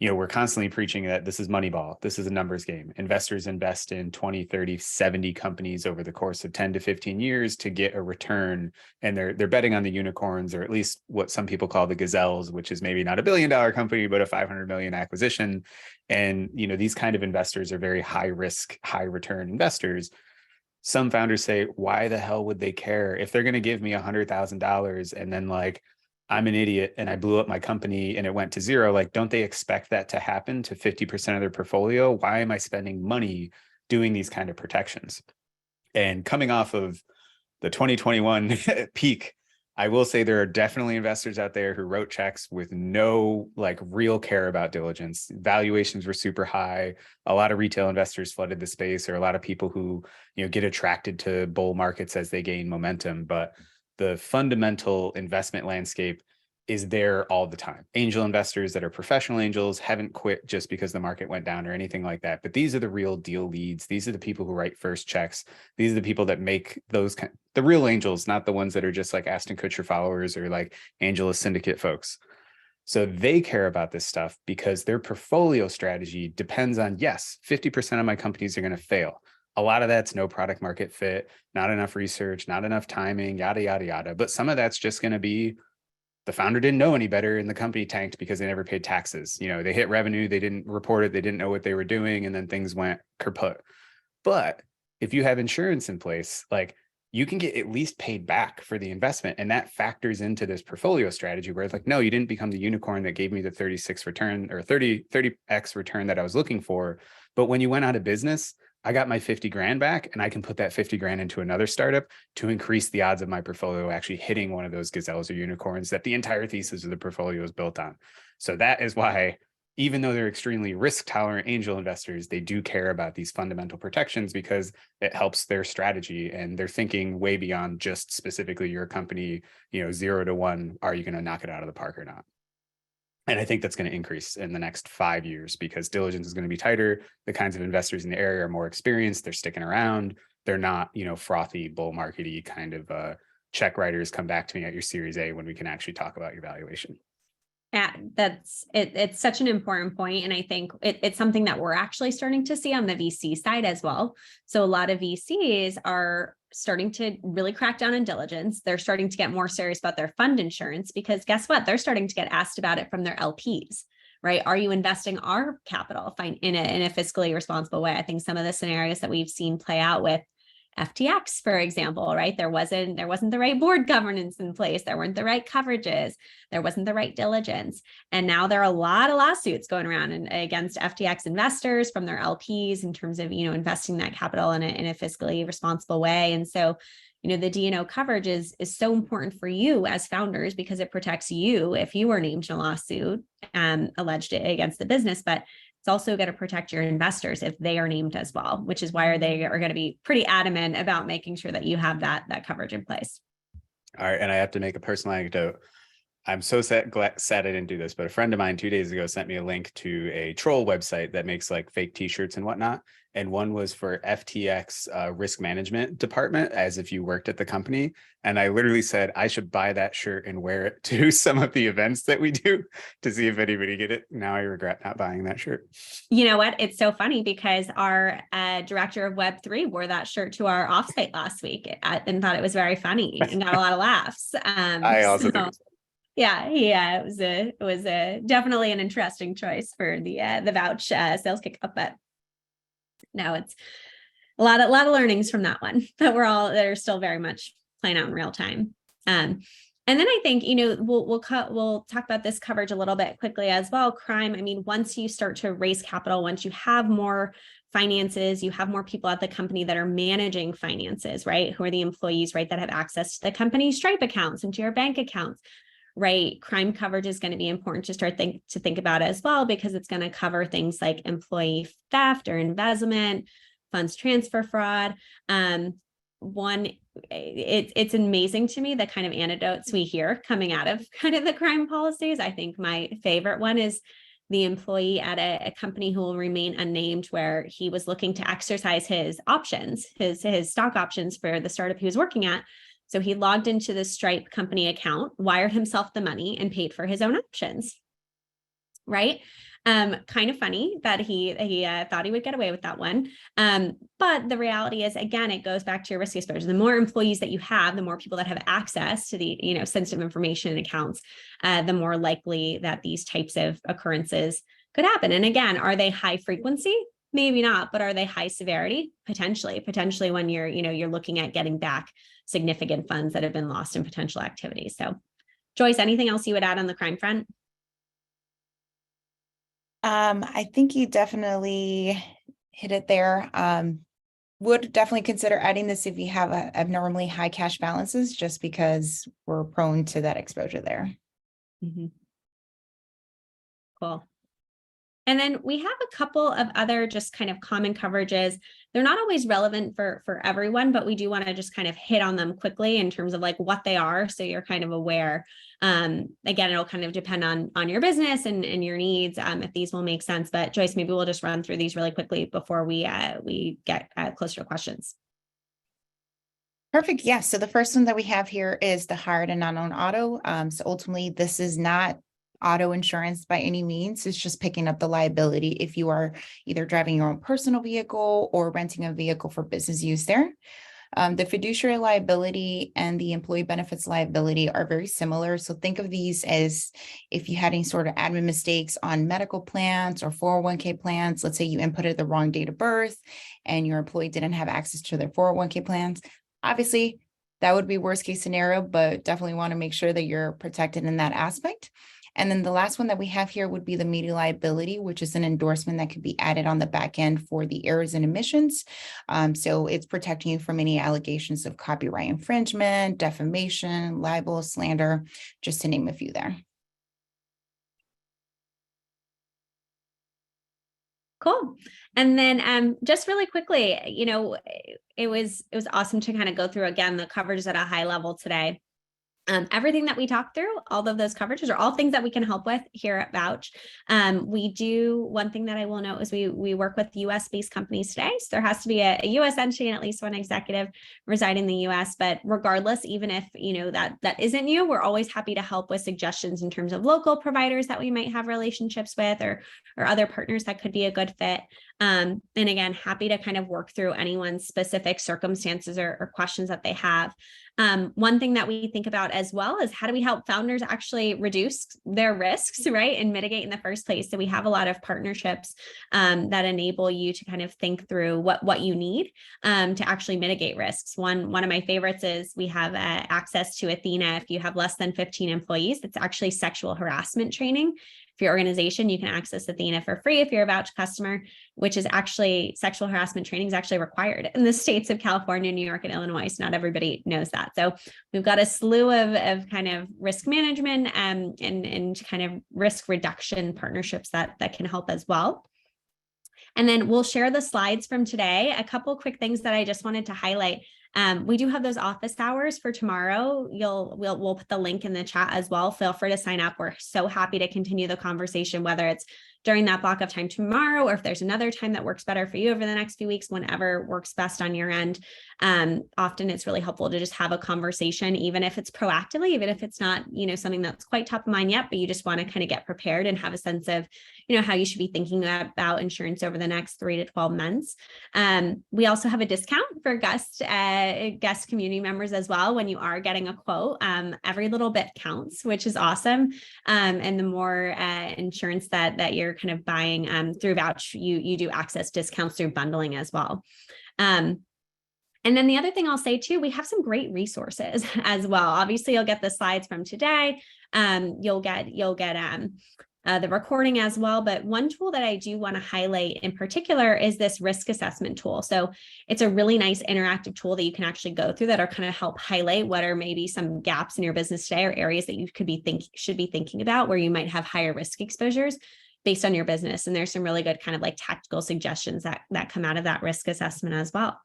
We're constantly preaching that this is Moneyball. This is a numbers game. Investors invest in 20, 30, 70 companies over the course of 10 to 15 years to get a return. And they're betting on the unicorns, or at least what some people call the gazelles, which is maybe not $1 billion company, but a 500 million acquisition. And, these kind of investors are very high risk, high return investors. Some founders say, why the hell would they care if they're going to give me $100,000 and then like, I'm an idiot and I blew up my company and it went to zero. Like, don't they expect that to happen to 50% of their portfolio? Why am I spending money doing these kind of protections? And coming off of the 2021 peak, I will say there are definitely investors out there who wrote checks with no like real care about diligence. Valuations were super high. A lot of retail investors flooded the space, or a lot of people who, get attracted to bull markets as they gain momentum. But the fundamental investment landscape is there all the time. Angel investors that are professional angels haven't quit just because the market went down or anything like that. But these are the real deal leads. These are the people who write first checks. These are the people that make the real angels, not the ones that are just like Ashton Kutcher followers or like Angelus Syndicate folks. So they care about this stuff because their portfolio strategy depends on, yes, 50% of my companies are going to fail. A lot of that's no product market fit, not enough research, not enough timing, yada, yada, yada. But some of that's just going to be the founder didn't know any better and the company tanked because they never paid taxes. They hit revenue, they didn't report it, they didn't know what they were doing, and then things went kaput. But if you have insurance in place, like you can get at least paid back for the investment. And that factors into this portfolio strategy where it's like, no, you didn't become the unicorn that gave me the 36 return or 30x return that I was looking for. But when you went out of business, I got my 50 grand back and I can put that 50 grand into another startup to increase the odds of my portfolio actually hitting one of those gazelles or unicorns that the entire thesis of the portfolio is built on. So that is why, even though they're extremely risk tolerant angel investors, they do care about these fundamental protections because it helps their strategy and they're thinking way beyond just specifically your company, 0 to 1, are you going to knock it out of the park or not? And I think that's going to increase in the next 5 years because diligence is going to be tighter. The kinds of investors in the area are more experienced. They're sticking around. They're not, frothy, bull markety kind of check writers. Come back to me at your Series A when we can actually talk about your valuation. Yeah, that's it. It's such an important point. And I think it's something that we're actually starting to see on the VC side as well. So a lot of VCs are starting to really crack down on diligence. They're starting to get more serious about their fund insurance because guess what? They're starting to get asked about it from their LPs, right? Are you investing our capital in a fiscally responsible way? I think some of the scenarios that we've seen play out with FTX, for example, right? There wasn't the right board governance in place. There weren't the right coverages. There wasn't the right diligence. And now there are a lot of lawsuits going around against FTX investors from their LPs in terms of, investing that capital in a fiscally responsible way. And so, the D&O coverage is so important for you as founders because it protects you if you were named in a lawsuit alleged against the business, but it's also going to protect your investors if they are named as well, which is why they are going to be pretty adamant about making sure that you have that coverage in place. All right. And I have to make a personal anecdote. I'm so sad I didn't do this, but a friend of mine 2 days ago sent me a link to a troll website that makes like fake t-shirts and whatnot. And one was for FTX risk management department, as if you worked at the company. And I literally said, I should buy that shirt and wear it to some of the events that we do to see if anybody get it. Now I regret not buying that shirt. You know what? It's so funny because our director of Web3 wore that shirt to our offsite last week and thought it was very funny and got a lot of laughs. I also think it's yeah, it was definitely an interesting choice for the Vouch sales kickoff, but no, it's a lot of learnings from that one that are still very much playing out in real time. And then I think, we'll talk about this coverage a little bit quickly as well. Crime. I mean, once you start to raise capital, once you have more finances, you have more people at the company that are managing finances, right? Who are the employees, right? That have access to the company's Stripe accounts and to your bank accounts. Right, crime coverage is going to be important to think about as well, because it's going to cover things like employee theft or embezzlement, funds transfer fraud. It's amazing to me the kind of anecdotes we hear coming out of kind of the crime policies. I think my favorite one is the employee at a company who will remain unnamed, where he was looking to exercise his options, his stock options for the startup he was working at. So he logged into the Stripe company account, wired himself the money, and paid for his own options. Right? Kind of funny that he thought he would get away with that one. But the reality is, again, it goes back to your risk exposure. The more employees that you have, the more people that have access to the sensitive information and accounts, the more likely that these types of occurrences could happen. And again, are they high frequency? Maybe not, but are they high severity? Potentially when you're looking at getting back significant funds that have been lost in potential activities. So Joyce, anything else you would add on the crime front? I think you definitely hit it there. Would definitely consider adding this if you have abnormally high cash balances, just because we're prone to that exposure there. Mm-hmm. Cool. And then we have a couple of other just kind of common coverages. They're not always relevant for everyone, but we do want to just kind of hit on them quickly in terms of like what they are, so you're kind of aware. Again, it'll kind of depend on your business and your needs, if these will make sense. But Joyce, maybe we'll just run through these really quickly before we get closer to questions. Perfect. Yeah. So the first one that we have here is the hired and non-owned auto. So ultimately, this is not auto insurance by any means. It's just picking up the liability if you are either driving your own personal vehicle or renting a vehicle for business use there. The fiduciary liability and the employee benefits liability are very similar. So think of these as if you had any sort of admin mistakes on medical plans or 401k plans. Let's say you inputted the wrong date of birth and your employee didn't have access to their 401k plans. Obviously, that would be worst case scenario, but definitely want to make sure that you're protected in that aspect. And then the last one that we have here would be the media liability, which is an endorsement that could be added on the back end for the errors and omissions. So it's protecting you from any allegations of copyright infringement, defamation, libel, slander, just to name a few there. Cool. And then just really quickly, it was awesome to kind of go through again the coverage at a high level today. Everything that we talked through, all of those coverages are all things that we can help with here at Vouch. One thing that I will note is we work with US-based companies today. So there has to be a US entity and at least one executive residing in the US. But regardless, even if that isn't you, we're always happy to help with suggestions in terms of local providers that we might have relationships with or other partners that could be a good fit. And again, happy to kind of work through anyone's specific circumstances or questions that they have. One thing that we think about as well is how do we help founders actually reduce their risks, right, and mitigate in the first place. So we have a lot of partnerships that enable you to kind of think through what you need to actually mitigate risks. One of my favorites is we have access to Athena. If you have less than 15 employees, it's actually sexual harassment training. For your organization, you can access Athena for free if you're a Vouch customer, which is actually sexual harassment training is actually required in the states of California, New York, and Illinois. So not everybody knows that. So we've got a slew of kind of risk management and kind of risk reduction partnerships that can help as well. And then we'll share the slides from today. A couple quick things that I just wanted to highlight. We do have those office hours for tomorrow. We'll put the link in the chat as well. Feel free to sign up. We're so happy to continue the conversation, whether it's during that block of time tomorrow, or if there's another time that works better for you over the next few weeks, whenever works best on your end. Often it's really helpful to just have a conversation, even if it's proactively, even if it's not, something that's quite top of mind yet, but you just want to kind of get prepared and have a sense of, how you should be thinking about insurance over the next 3 to 12 months. We also have a discount for Gust community members as well. When you are getting a quote, every little bit counts, which is awesome. And the more insurance that you're kind of buying through Vouch, you do access discounts through bundling as well. And then the other thing I'll say too, we have some great resources as well. Obviously, you'll get the slides from today. You'll get the recording as well. But one tool that I do want to highlight in particular is this risk assessment tool. So it's a really nice interactive tool that you can actually go through that are kind of help highlight what are maybe some gaps in your business today, or areas that you should be thinking about where you might have higher risk exposures based on your business. And there's some really good kind of like tactical suggestions that come out of that risk assessment as well.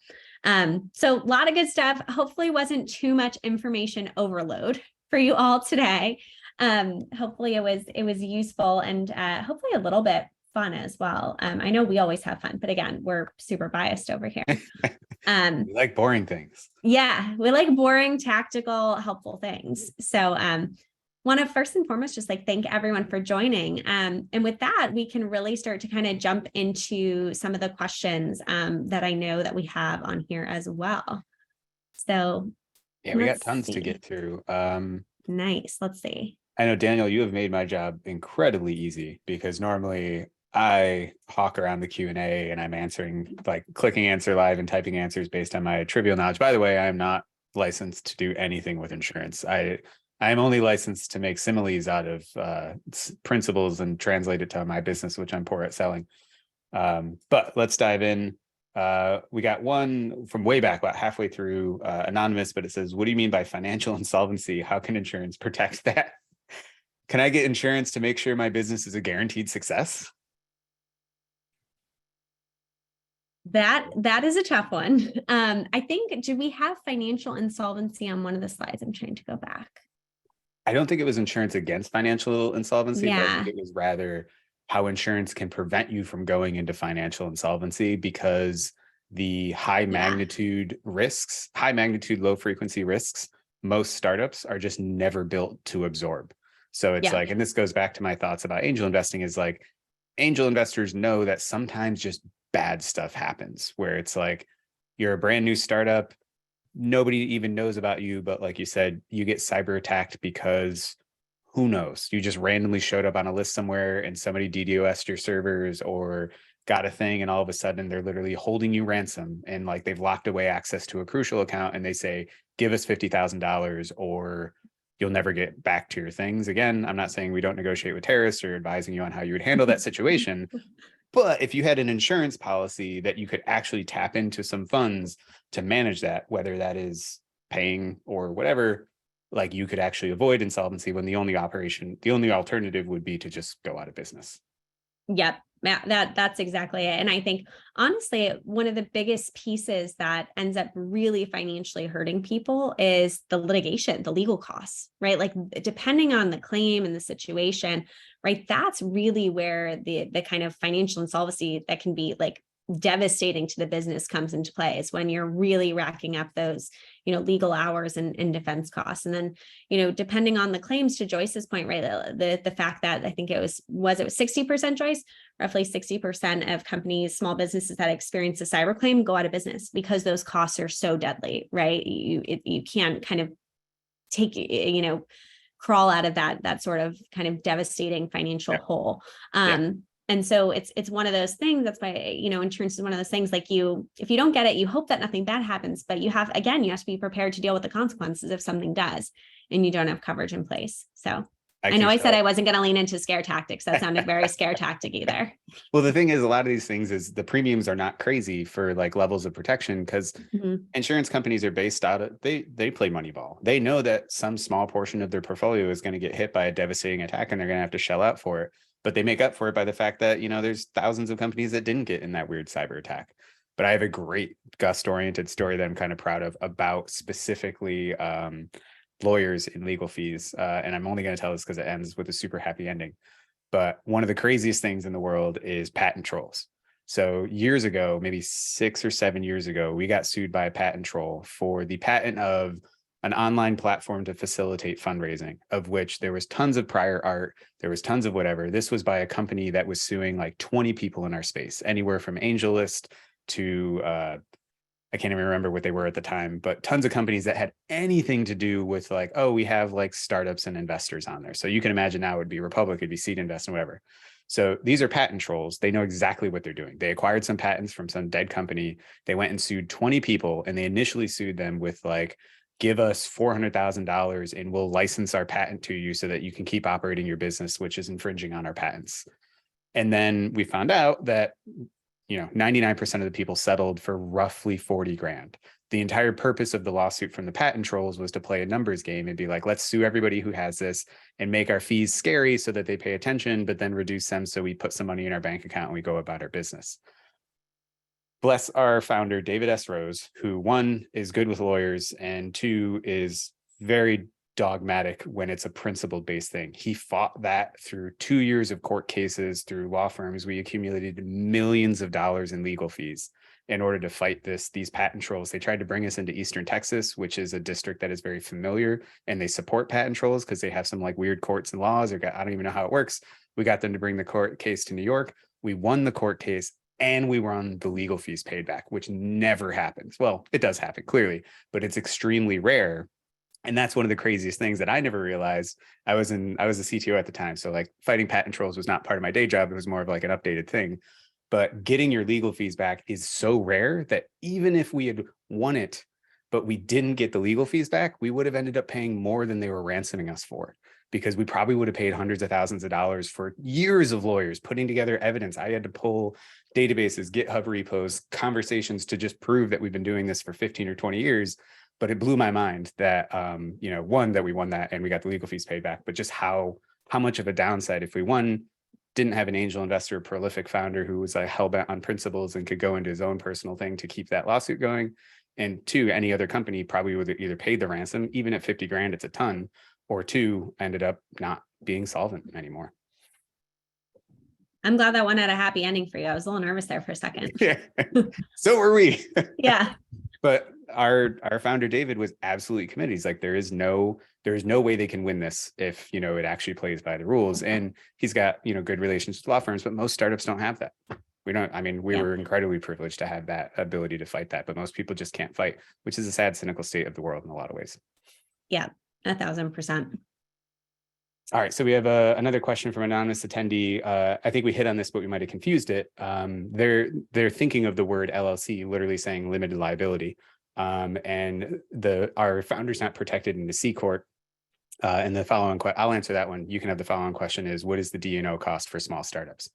So a lot of good stuff. Hopefully wasn't too much information overload for you all today. Hopefully it was useful and hopefully a little bit fun as well. I know we always have fun, but again, we're super biased over here. We like boring things. Yeah, we like boring, tactical, helpful things. So want to first and foremost just thank everyone for joining. And with that, we can really start to kind of jump into some of the questions that I know that we have on here as well. So yeah, we got tons to get through. Nice. Let's see. I know, Daniel, you have made my job incredibly easy, because normally I hawk around the Q&A and I'm answering, clicking answer live and typing answers based on my trivial knowledge. By the way, I am not licensed to do anything with insurance. I am only licensed to make similes out of principles and translate it to my business, which I'm poor at selling. But let's dive in. We got one from way back, about halfway through, anonymous, but it says, what do you mean by financial insolvency? How can insurance protect that? Can I get insurance to make sure my business is a guaranteed success? That is a tough one. I think, do we have financial insolvency on one of the slides? I'm trying to go back. I don't think it was insurance against financial insolvency, but I Yeah. think it was rather how insurance can prevent you from going into financial insolvency, because the high magnitude risks, high magnitude, low frequency risks, most startups are just never built to absorb. So it's and this goes back to my thoughts about angel investing, is angel investors know that sometimes just bad stuff happens, where it's you're a brand new startup, nobody even knows about you, but like you said, you get cyber attacked because who knows, you just randomly showed up on a list somewhere and somebody DDoS'd your servers or got a thing, and all of a sudden they're literally holding you ransom, and they've locked away access to a crucial account, and they say, give us $50,000 or you'll never get back to your things. Again, I'm not saying we don't negotiate with terrorists or advising you on how you would handle that situation. But if you had an insurance policy that you could actually tap into some funds to manage that, whether that is paying or whatever, you could actually avoid insolvency, when the only alternative would be to just go out of business. Yep. That's exactly it. And I think, honestly, one of the biggest pieces that ends up really financially hurting people is the litigation, the legal costs, right? Depending on the claim and the situation, right? That's really where the kind of financial insolvency that can be devastating to the business comes into play, is when you're really racking up those, legal hours and defense costs. And then, depending on the claims, to Joyce's point, right, the fact that I think it was 60%, Joyce, roughly 60% of companies, small businesses that experience a cyber claim go out of business because those costs are so deadly, right? You can't kind of take, crawl out of that sort of kind of devastating financial hole. And so it's one of those things. That's why, insurance is one of those things, if you don't get it, you hope that nothing bad happens, but you have to be prepared to deal with the consequences if something does, and you don't have coverage in place. So I know I said I wasn't going to lean into scare tactics. That sounded very scare tactic either. Well, the thing is, a lot of these things is the premiums are not crazy for levels of protection, because insurance companies are based out of, they play Moneyball. They know that some small portion of their portfolio is going to get hit by a devastating attack, and they're going to have to shell out for it. But they make up for it by the fact that, there's thousands of companies that didn't get in that weird cyber attack. But I have a great Gust oriented story that I'm kind of proud of about specifically lawyers in legal fees. And I'm only going to tell this because it ends with a super happy ending. But one of the craziest things in the world is patent trolls. So years ago, maybe 6 or 7 years ago, we got sued by a patent troll for the patent of an online platform to facilitate fundraising, of which there was tons of prior art, there was tons of whatever. This was by a company that was suing like 20 people in our space, anywhere from AngelList to I can't even remember what they were at the time, but tons of companies that had anything to do with like, oh, we have like startups and investors on there. So you can imagine now it would be Republic, it'd be Seed Invest and whatever. So these are patent trolls. They know exactly what they're doing. They acquired some patents from some dead company. They went and sued 20 people, and they initially sued them with like, give us $400,000 and we'll license our patent to you so that you can keep operating your business, which is infringing on our patents. And then we found out that 99% of the people settled for roughly 40 grand. The entire purpose of the lawsuit from the patent trolls was to play a numbers game and be like, let's sue everybody who has this and make our fees scary so that they pay attention, but then reduce them so we put some money in our bank account and we go about our business. Bless our founder, David S. Rose, who 1 is good with lawyers and 2 is very dogmatic when it's a principle-based thing. He fought that through 2 years of court cases, through law firms. We accumulated millions of dollars in legal fees in order to fight these patent trolls. They tried to bring us into Eastern Texas, which is a district that is very familiar, and they support patent trolls because they have some like weird courts and laws, or I don't even know how it works. We got them to bring the court case to New York. We won the court case, and we were on the legal fees paid back, which never happens. Well, it does happen clearly, but it's extremely rare. And that's one of the craziest things that I never realized. I was a CTO at the time. So like fighting patent trolls was not part of my day job. It was more of like an updated thing. But getting your legal fees back is so rare that even if we had won it, but we didn't get the legal fees back, we would have ended up paying more than they were ransoming us for, because we probably would have paid hundreds of thousands of dollars for years of lawyers putting together evidence. I had to pull databases, GitHub repos, conversations to just prove that we've been doing this for 15 or 20 years. But it blew my mind that, 1, that we won that and we got the legal fees paid back, but just how much of a downside if we didn't have an angel investor, prolific founder who was like hell-bent on principles and could go into his own personal thing to keep that lawsuit going. And 2, any other company probably would have either paid the ransom, even at 50 grand, it's a ton, or 2, ended up not being solvent anymore. I'm glad that one had a happy ending for you. I was a little nervous there for a second. Yeah, so were we. Yeah. But our founder, David, was absolutely committed. He's like, there is no way they can win this if, it actually plays by the rules. And he's got, good relations with law firms, but most startups don't have that. We were incredibly privileged to have that ability to fight that, but most people just can't fight, which is a sad, cynical state of the world in a lot of ways. Yeah, 1,000%. All right, so we have another question from an anonymous attendee. I think we hit on this, but we might have confused it. They're thinking of the word LLC, literally saying limited liability, and our founder's not protected in the C corp. And the following, I'll answer that one. You can have the following question: is what is the D&O cost for small startups?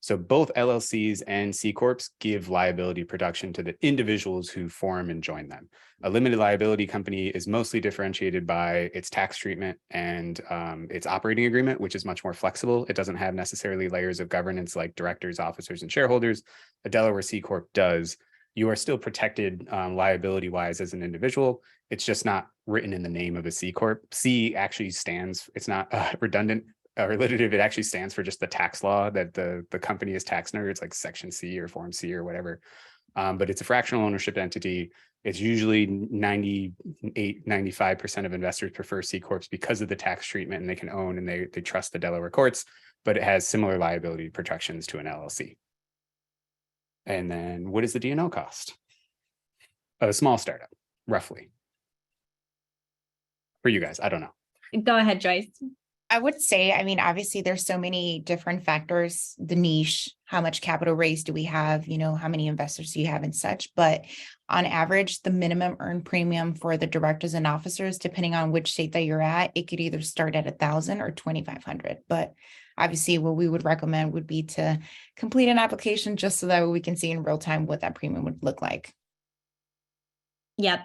So both LLCs and C corps give liability protection to the individuals who form and join them. A limited liability company is mostly differentiated by its tax treatment and its operating agreement, which is much more flexible. It doesn't have necessarily layers of governance like directors, officers, and shareholders. A Delaware C corp does. You are still protected liability-wise as an individual. It's just not written in the name of a C corp. C actually stands, it's not redundant or relative, it actually stands for just the tax law that the company is taxed under. It's like Section C or Form C or whatever. But it's a fractional ownership entity. It's usually 98, 95% of investors prefer C corps because of the tax treatment, and they can own and they trust the Delaware courts, but it has similar liability protections to an LLC. And then what is the D&O cost of a small startup, roughly? For you guys, I don't know. Go ahead, Joyce. I would say, obviously there's so many different factors, the niche, how much capital raise do we have, how many investors do you have and such, but on average, the minimum earned premium for the directors and officers, depending on which state that you're at, it could either start at $1,000 or $2,500. But obviously what we would recommend would be to complete an application just so that we can see in real time what that premium would look like. Yep,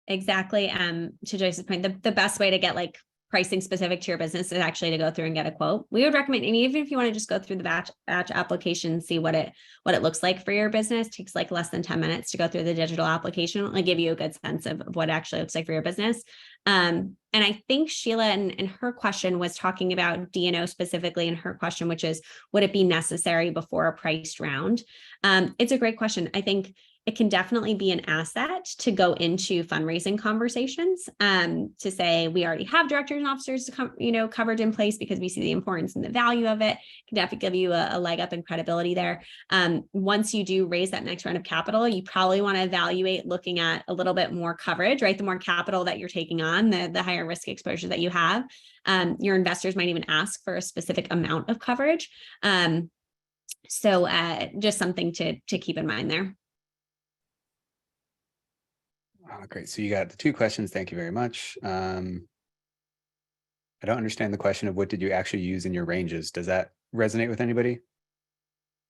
exactly. To Joyce's point, the best way to get like pricing specific to your business is actually to go through and get a quote. We would recommend, and even if you want to just go through the batch application, see what it looks like for your business, takes like less than 10 minutes to go through the digital application. It'll give you a good sense of what it actually looks like for your business. And I think Sheila and her question was talking about D&O specifically in her question, which is, would it be necessary before a priced round? It's a great question. I think it can definitely be an asset to go into fundraising conversations, to say we already have directors and officers coverage in place because we see the importance and the value of it. Can definitely give you a leg up in credibility there. Once you do raise that next round of capital, you probably want to evaluate looking at a little bit more coverage, right? The more capital that you're taking on, the higher risk exposure that you have. Your investors might even ask for a specific amount of coverage. So just something to keep in mind there. Great. So you got the two questions. Thank you very much. I don't understand the question of what did you actually use in your ranges? Does that resonate with anybody?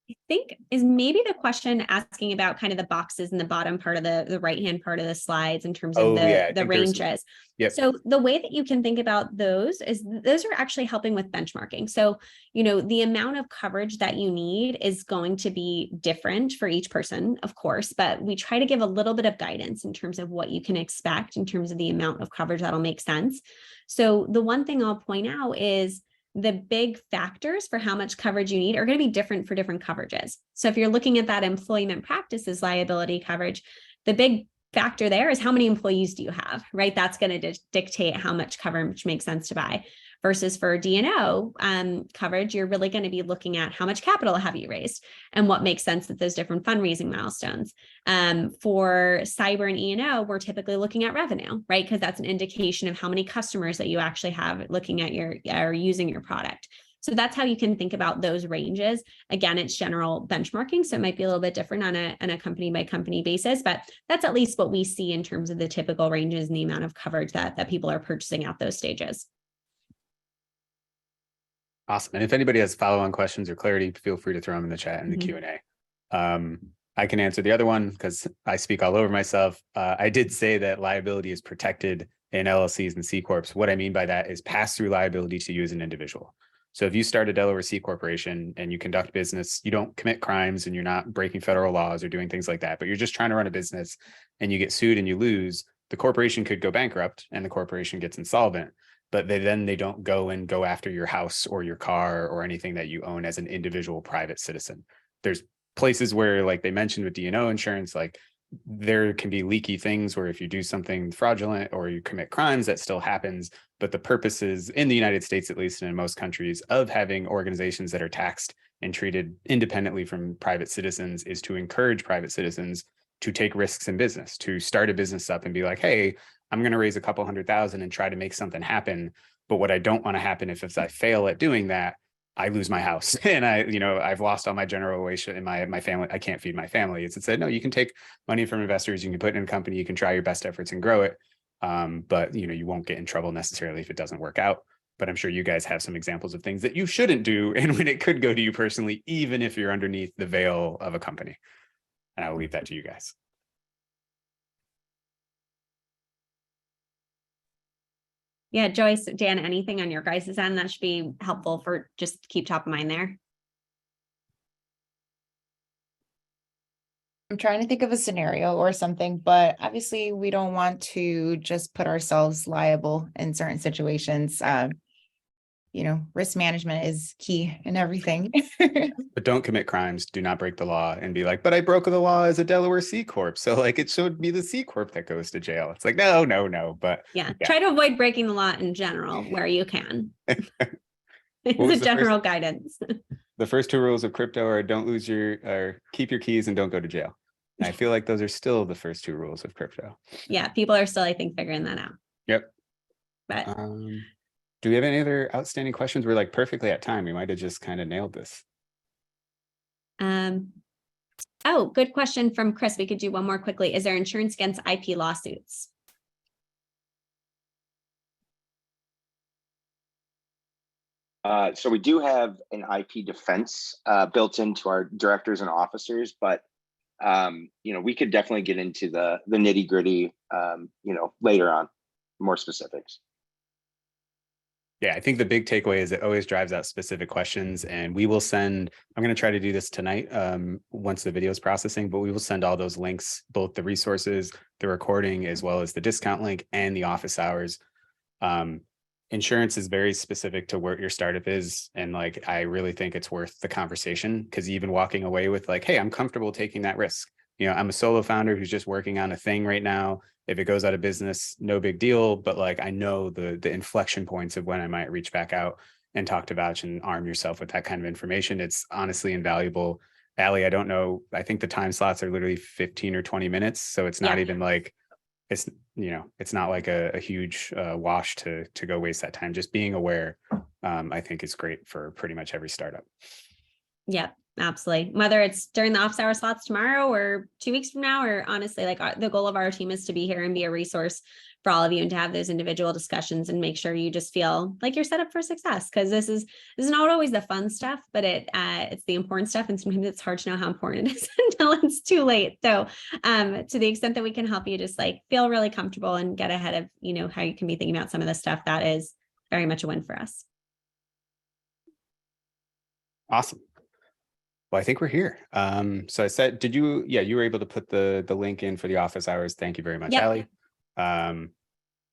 I think is maybe the question asking about kind of the boxes in the bottom part of the right-hand part of the slides in terms of the ranges. Yep. So the way that you can think about those is those are actually helping with benchmarking. So, the amount of coverage that you need is going to be different for each person, of course, but we try to give a little bit of guidance in terms of what you can expect in terms of the amount of coverage that'll make sense. So the one thing I'll point out is the big factors for how much coverage you need are going to be different for different coverages. So if you're looking at that employment practices liability coverage, the big factor there is how many employees do you have, right? That's going to dictate how much coverage makes sense to buy. Versus for D&O coverage, you're really going to be looking at how much capital have you raised and what makes sense at those different fundraising milestones. For cyber and E&O, we're typically looking at revenue, right? Because that's an indication of how many customers that you actually have looking at or using your product. So that's how you can think about those ranges. Again, it's general benchmarking, so it might be a little bit different on a company by company basis, but that's at least what we see in terms of the typical ranges and the amount of coverage that people are purchasing at those stages. Awesome. And if anybody has follow-on questions or clarity, feel free to throw them in the chat in the Q&A. I can answer the other one because I speak all over myself. I did say that liability is protected in LLCs and C Corps. What I mean by that is pass-through liability to you as an individual. So if you start a Delaware C Corporation and you conduct business, you don't commit crimes and you're not breaking federal laws or doing things like that, but you're just trying to run a business and you get sued and you lose, the corporation could go bankrupt and the corporation gets insolvent. But they don't go after your house or your car or anything that you own as an individual private citizen. There's places where, like they mentioned with D&O insurance, like there can be leaky things where if you do something fraudulent or you commit crimes, that still happens. But the purposes in the United States, at least, and in most countries, of having organizations that are taxed and treated independently from private citizens is to encourage private citizens to take risks in business, to start a business up and be like, hey, I'm going to raise a couple $100,000 and try to make something happen. But what I don't want to happen if I fail at doing that, I lose my house and I've lost all my generation in my family. I can't feed my family. It's said, no, you can take money from investors, you can put it in a company, you can try your best efforts and grow it. But you won't get in trouble necessarily if it doesn't work out. But I'm sure you guys have some examples of things that you shouldn't do and when it could go to you personally, even if you're underneath the veil of a company. And I'll leave that to you guys. Yeah, Joyce, Dan, anything on your guys' end that should be helpful for just keep top of mind there? I'm trying to think of a scenario or something, but obviously we don't want to just put ourselves liable in certain situations. Risk management is key in everything. But don't commit crimes, do not break the law and be like, but I broke the law as a Delaware C Corp. So like it should be the C Corp that goes to jail. It's like, no. But yeah. Try to avoid breaking the law in general where you can. It's a general guidance. The first two rules of crypto are keep your keys and don't go to jail. And I feel like those are still the first two rules of crypto. Yeah, people are still, I think, figuring that out. Yep. But do we have any other outstanding questions? We're like perfectly at time. We might have just kind of nailed this. Oh, good question from Chris. We could do one more quickly. Is there insurance against IP lawsuits? So we do have an IP defense built into our directors and officers, but we could definitely get into the nitty gritty, later on, more specifics. Yeah, I think the big takeaway is it always drives out specific questions, and we will send, I'm going to try to do this tonight once the video is processing, but we will send all those links, both the resources, the recording, as well as the discount link and the office hours. Insurance is very specific to where your startup is. And like, I really think it's worth the conversation, because even walking away with like, hey, I'm comfortable taking that risk. You know, I'm a solo founder who's just working on a thing right now. If it goes out of business, no big deal. But like, I know the inflection points of when I might reach back out and talk to Vouch and arm yourself with that kind of information. It's honestly invaluable. Allie, I don't know. I think the time slots are literally 15 or 20 minutes. So it's not Yeah. even like, it's, you know, it's not like a huge wash to go waste that time. Just being aware, I think is great for pretty much every startup. Yep, absolutely. Whether it's during the office hour slots tomorrow or 2 weeks from now, or honestly, like the goal of our team is to be here and be a resource for all of you and to have those individual discussions and make sure you just feel like you're set up for success. Because this is not always the fun stuff, but it's the important stuff. And sometimes it's hard to know how important it is until it's too late. So to the extent that we can help you just like feel really comfortable and get ahead of, you know, how you can be thinking about some of this stuff, that is very much a win for us. Awesome. Well, I think we're here. So I said, did you, yeah, you were able to put the link in for the office hours. Thank you very much, Yep. Allie.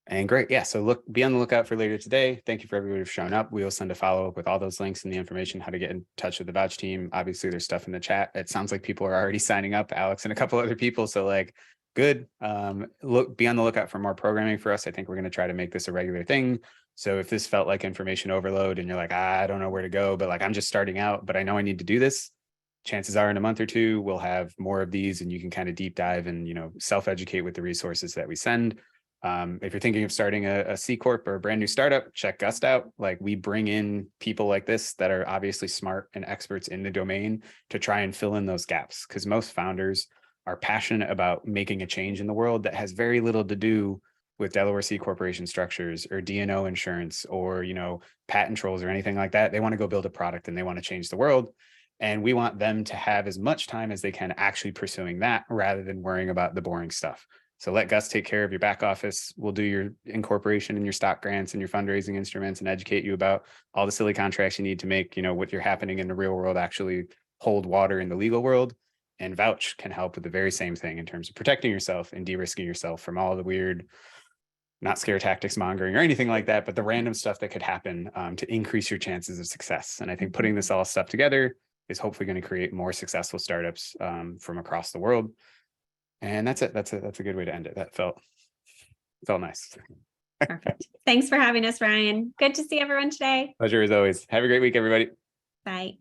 And great. Yeah. So be on the lookout for later today. Thank you for everybody who's shown up. We will send a follow-up with all those links and the information, how to get in touch with the Vouch team. Obviously there's stuff in the chat. It sounds like people are already signing up, Alex and a couple other people. So like, good. Be on the lookout for more programming for us. I think we're going to try to make this a regular thing. So if this felt like information overload and you're like, I don't know where to go, but like, I'm just starting out, but I know I need to do this. Chances are in a month or two, we'll have more of these and you can kind of deep dive and, you know, self-educate with the resources that we send. If you're thinking of starting a C Corp or a brand new startup, check Gust out. Like, we bring in people like this that are obviously smart and experts in the domain to try and fill in those gaps. Because most founders are passionate about making a change in the world that has very little to do with Delaware C corporation structures or D&O insurance or, you know, patent trolls or anything like that. They want to go build a product and they want to change the world. And we want them to have as much time as they can actually pursuing that rather than worrying about the boring stuff. So let Gus take care of your back office. We'll do your incorporation and your stock grants and your fundraising instruments and educate you about all the silly contracts you need to make, you know, what you're happening in the real world actually hold water in the legal world. And Vouch can help with the very same thing in terms of protecting yourself and de-risking yourself from all the weird, not scare tactics mongering or anything like that, but the random stuff that could happen to increase your chances of success. And I think putting this all stuff together is hopefully going to create more successful startups from across the world. And that's it. That's a good way to end it. That felt nice. Perfect. Thanks for having us, Ryan. Good to see everyone today. Pleasure as always. Have a great week, everybody. Bye.